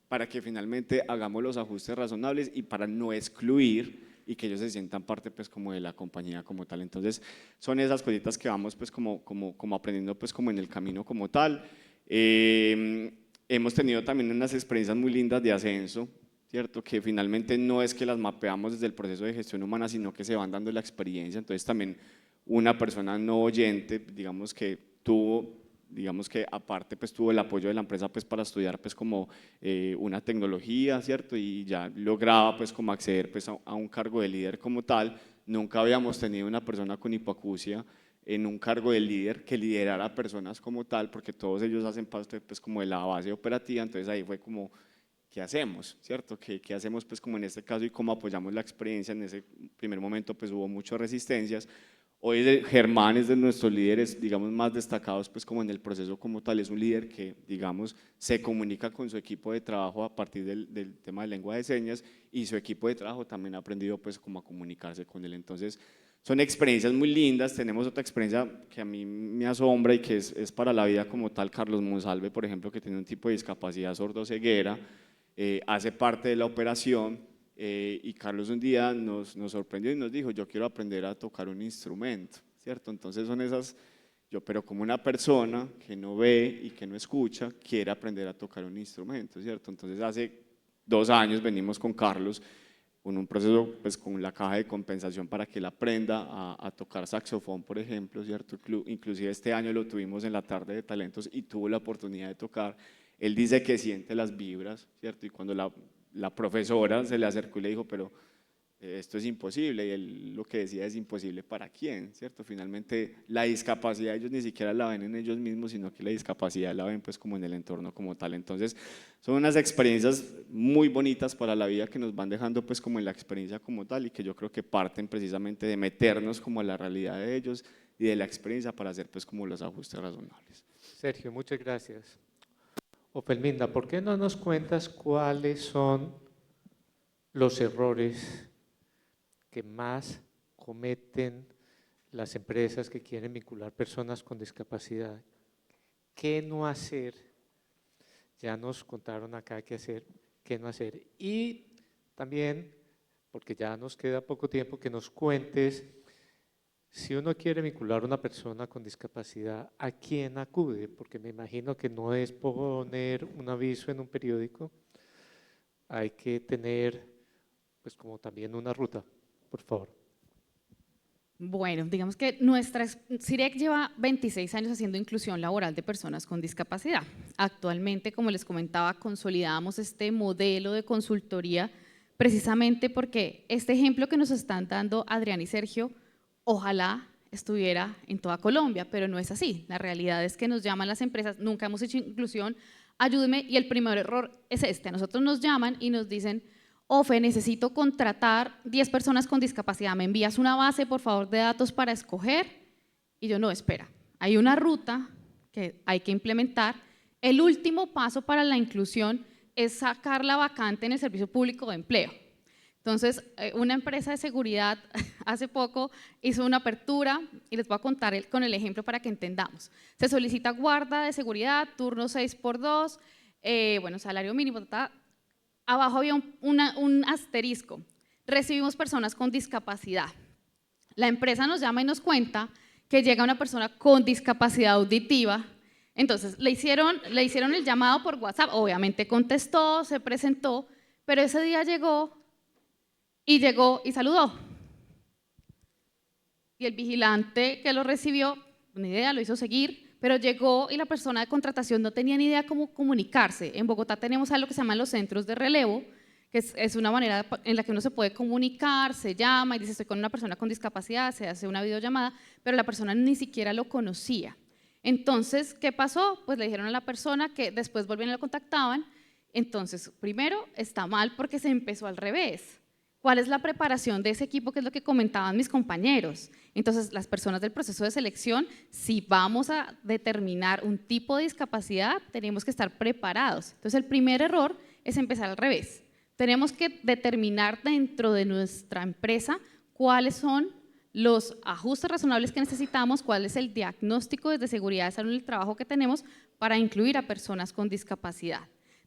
para que finalmente hagamos los ajustes razonables y para no excluir y que ellos se sientan parte pues como de la compañía como tal. Entonces son esas cositas que vamos pues como aprendiendo pues como en el camino como tal. Hemos tenido también unas experiencias muy lindas de ascenso, ¿cierto? Que finalmente no es que las mapeamos desde el proceso de gestión humana, sino que se van dando la experiencia. Entonces también una persona no oyente, digamos que aparte pues tuvo el apoyo de la empresa pues para estudiar pues como una tecnología, ¿cierto? Y ya lograba pues como acceder pues a un cargo de líder como tal. Nunca habíamos tenido una persona con hipoacusia en un cargo de líder que liderara personas como tal, porque todos ellos hacen parte pues como de la base operativa. Entonces ahí fue como, ¿qué hacemos? ¿Cierto? ¿Qué hacemos pues como en este caso y cómo apoyamos la experiencia? En ese primer momento pues hubo muchas resistencias. Hoy Germán es de nuestros líderes, digamos, más destacados, pues como en el proceso como tal, es un líder que, digamos, se comunica con su equipo de trabajo a partir del tema de lengua de señas y su equipo de trabajo también ha aprendido pues como a comunicarse con él. Entonces, son experiencias muy lindas. Tenemos otra experiencia que a mí me asombra y que es para la vida como tal. Carlos Monsalve, por ejemplo, que tiene un tipo de discapacidad sordoceguera, hace parte de la operación. Y Carlos un día nos sorprendió y nos dijo, yo quiero aprender a tocar un instrumento, ¿cierto? Entonces son esas, pero como una persona que no ve y que no escucha, quiere aprender a tocar un instrumento, ¿cierto? Entonces hace 2 años venimos con Carlos con un proceso, pues con la caja de compensación para que él aprenda a tocar saxofón, por ejemplo, ¿cierto? Inclusive este año lo tuvimos en la tarde de talentos y tuvo la oportunidad de tocar. Él dice que siente las vibras, ¿cierto? Y cuando la profesora se le acercó y le dijo, pero esto es imposible, y él lo que decía es imposible para quién, ¿cierto? Finalmente la discapacidad ellos ni siquiera la ven en ellos mismos, sino que la discapacidad la ven pues como en el entorno como tal. Entonces son unas experiencias muy bonitas para la vida que nos van dejando pues como en la experiencia como tal y que yo creo que parten precisamente de meternos como a la realidad de ellos y de la experiencia para hacer pues como los ajustes razonables. Sergio, muchas gracias. Ofelminda, ¿por qué no nos cuentas cuáles son los errores que más cometen las empresas que quieren vincular personas con discapacidad? ¿Qué no hacer? Ya nos contaron acá qué hacer, qué no hacer. Y también, porque ya nos queda poco tiempo, que nos cuentes, si uno quiere vincular a una persona con discapacidad, ¿a quién acude? Porque me imagino que no es poner un aviso en un periódico, hay que tener pues como también una ruta, por favor. Bueno, digamos que nuestra CIREC lleva 26 años haciendo inclusión laboral de personas con discapacidad. Actualmente, como les comentaba, consolidamos este modelo de consultoría precisamente porque este ejemplo que nos están dando Adrián y Sergio, ojalá estuviera en toda Colombia, pero no es así. La realidad es que nos llaman las empresas, nunca hemos hecho inclusión, ayúdeme, y el primer error es este. A nosotros nos llaman y nos dicen, Ofe, necesito contratar 10 personas con discapacidad, ¿me envías una base, por favor, de datos para escoger? Y yo, no, espera, hay una ruta que hay que implementar. El último paso para la inclusión es sacar la vacante en el Servicio Público de Empleo. Entonces, una empresa de seguridad hace poco hizo una apertura y les voy a contar con el ejemplo para que entendamos. Se solicita guarda de seguridad, turno 6x2, bueno, salario mínimo, abajo había un asterisco. Recibimos personas con discapacidad. La empresa nos llama y nos cuenta que llega una persona con discapacidad auditiva. Entonces, le hicieron el llamado por WhatsApp, obviamente contestó, se presentó, pero ese día llegó y saludó. Y el vigilante que lo recibió, ni idea, lo hizo seguir, pero llegó y la persona de contratación no tenía ni idea cómo comunicarse. En Bogotá tenemos algo que se llaman los centros de relevo, que es una manera en la que uno se puede comunicar, se llama y dice estoy con una persona con discapacidad, se hace una videollamada, pero la persona ni siquiera lo conocía. Entonces, ¿qué pasó? Pues le dijeron a la persona que después volvían y lo contactaban. Entonces, primero, está mal porque se empezó al revés. ¿Cuál es la preparación de ese equipo? Que es lo que comentaban mis compañeros. Entonces, las personas del proceso de selección, si vamos a determinar un tipo de discapacidad, tenemos que estar preparados. Entonces, el primer error es empezar al revés. Tenemos que determinar dentro de nuestra empresa cuáles son los ajustes razonables que necesitamos, cuál es el diagnóstico desde seguridad de salud en el trabajo que tenemos para incluir a personas con discapacidad.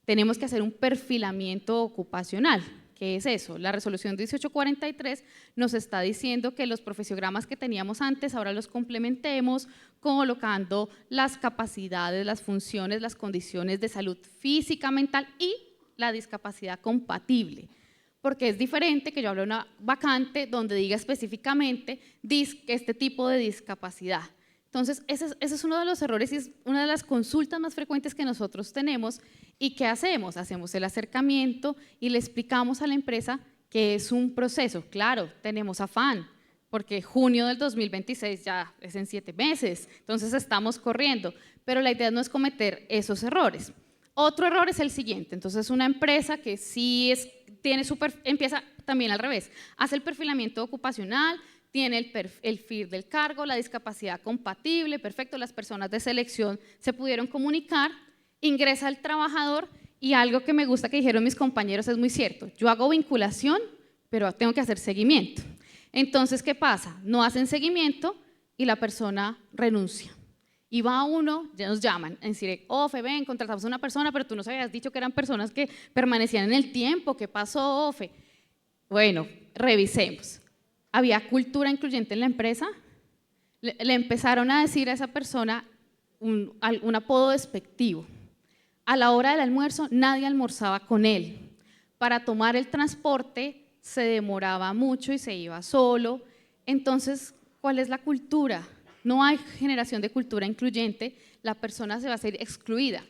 Tenemos que hacer un perfilamiento ocupacional. ¿Qué es eso? La resolución 1843 nos está diciendo que los profesiogramas que teníamos antes ahora los complementemos colocando las capacidades, las funciones, las condiciones de salud física, mental y la discapacidad compatible. Porque es diferente que yo hable de una vacante donde diga específicamente este tipo de discapacidad. Entonces, ese es uno de los errores y es una de las consultas más frecuentes que nosotros tenemos. ¿Y qué hacemos? Hacemos el acercamiento y le explicamos a la empresa que es un proceso. Claro, tenemos afán, porque junio del 2026 ya es en 7 meses, entonces estamos corriendo, pero la idea no es cometer esos errores. Otro error es el siguiente, entonces una empresa que sí empieza también al revés, hace el perfilamiento ocupacional, tiene el FIR del cargo, la discapacidad compatible, perfecto, las personas de selección se pudieron comunicar, ingresa el trabajador y algo que me gusta que dijeron mis compañeros es muy cierto, yo hago vinculación, pero tengo que hacer seguimiento. Entonces, ¿qué pasa? No hacen seguimiento y la persona renuncia. Y va uno, ya nos llaman, en decir, Ofe, ven, contratamos a una persona, pero tú nos habías dicho que eran personas que permanecían en el tiempo, ¿qué pasó, Ofe? Bueno, revisemos. ¿Había cultura incluyente en la empresa? Le empezaron a decir a esa persona un apodo despectivo. A la hora del almuerzo nadie almorzaba con él. Para tomar el transporte se demoraba mucho y se iba solo. Entonces, ¿cuál es la cultura? No hay generación de cultura incluyente, la persona se va a ser excluida.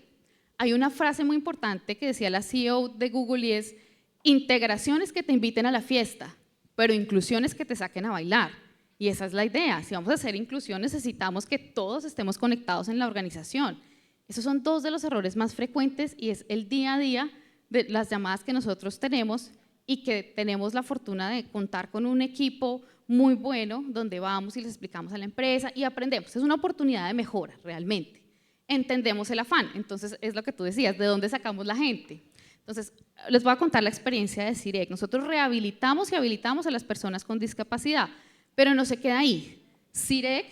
Hay una frase muy importante que decía la CEO de Google y es integraciones que te inviten a la fiesta, pero inclusiones que te saquen a bailar. Y esa es la idea. Si vamos a hacer inclusión, necesitamos que todos estemos conectados en la organización. Esos son 2 de los errores más frecuentes y es el día a día de las llamadas que nosotros tenemos y que tenemos la fortuna de contar con un equipo muy bueno donde vamos y les explicamos a la empresa y aprendemos. Es una oportunidad de mejora realmente. Entendemos el afán. Entonces, es lo que tú decías, ¿de dónde sacamos la gente? Entonces, les voy a contar la experiencia de CIREC. Nosotros rehabilitamos y habilitamos a las personas con discapacidad, pero no se queda ahí. CIREC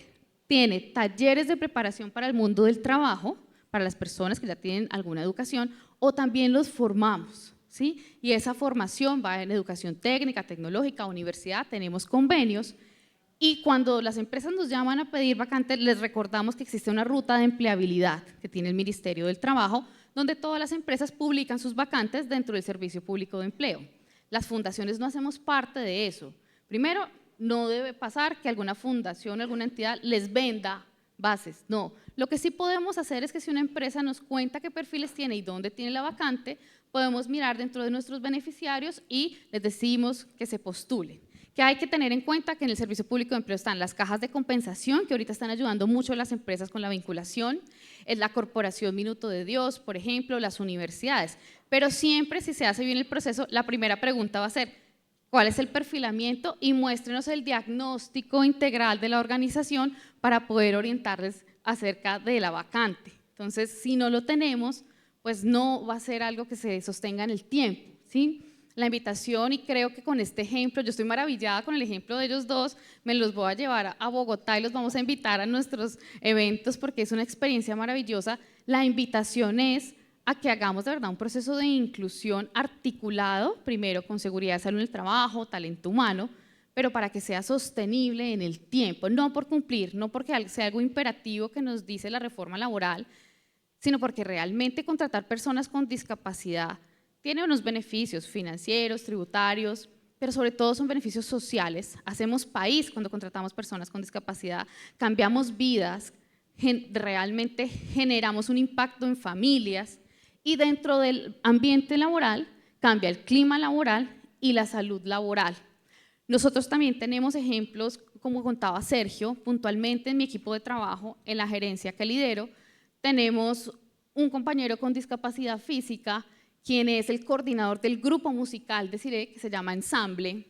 tiene talleres de preparación para el mundo del trabajo, para las personas que ya tienen alguna educación, o también los formamos, ¿sí? Y esa formación va en educación técnica, tecnológica, universidad, tenemos convenios, y cuando las empresas nos llaman a pedir vacantes, les recordamos que existe una ruta de empleabilidad que tiene el Ministerio del Trabajo, donde todas las empresas publican sus vacantes dentro del Servicio Público de Empleo. Las fundaciones no hacemos parte de eso. Primero, no debe pasar que alguna fundación, alguna entidad les venda bases, no. Lo que sí podemos hacer es que si una empresa nos cuenta qué perfiles tiene y dónde tiene la vacante, podemos mirar dentro de nuestros beneficiarios y les decimos que se postulen. Que hay que tener en cuenta que en el Servicio Público de Empleo están las cajas de compensación, que ahorita están ayudando mucho a las empresas con la vinculación, es la Corporación Minuto de Dios, por ejemplo, las universidades. Pero siempre, si se hace bien el proceso, la primera pregunta va a ser, ¿cuál es el perfilamiento? Y muéstrenos el diagnóstico integral de la organización para poder orientarles acerca de la vacante. Entonces, si no lo tenemos, pues no va a ser algo que se sostenga en el tiempo, ¿sí? la invitación y creo que con este ejemplo, yo estoy maravillada con el ejemplo de ellos dos, me los voy a llevar a Bogotá y los vamos a invitar a nuestros eventos porque es una experiencia maravillosa. La invitación es a que hagamos de verdad un proceso de inclusión articulado, primero con seguridad de salud en el trabajo, talento humano, pero para que sea sostenible en el tiempo, no por cumplir, no porque sea algo imperativo que nos dice la reforma laboral, sino porque realmente contratar personas con discapacidad tiene unos beneficios financieros, tributarios, pero sobre todo son beneficios sociales. Hacemos país cuando contratamos personas con discapacidad, cambiamos vidas, realmente generamos un impacto en familias y dentro del ambiente laboral cambia el clima laboral y la salud laboral. Nosotros también tenemos ejemplos, como contaba Sergio, puntualmente en mi equipo de trabajo, en la gerencia que lidero, tenemos un compañero con discapacidad física, quien es el coordinador del grupo musical de CIREC, que se llama Ensamble,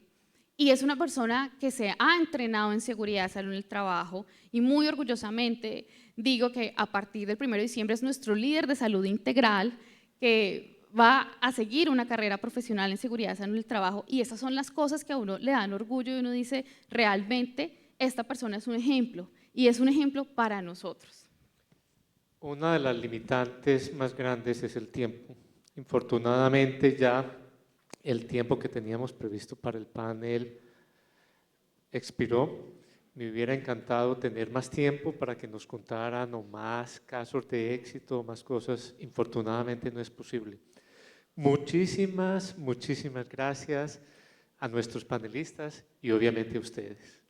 y es una persona que se ha entrenado en seguridad de salud en el trabajo, y muy orgullosamente digo que a partir del 1 de diciembre es nuestro líder de salud integral, que va a seguir una carrera profesional en seguridad de salud en el trabajo, y esas son las cosas que a uno le dan orgullo y uno dice, realmente esta persona es un ejemplo, y es un ejemplo para nosotros. Una de las limitantes más grandes es el tiempo. Infortunadamente ya el tiempo que teníamos previsto para el panel expiró. Me hubiera encantado tener más tiempo para que nos contaran o más casos de éxito, más cosas. Infortunadamente no es posible. Muchísimas gracias a nuestros panelistas y obviamente a ustedes.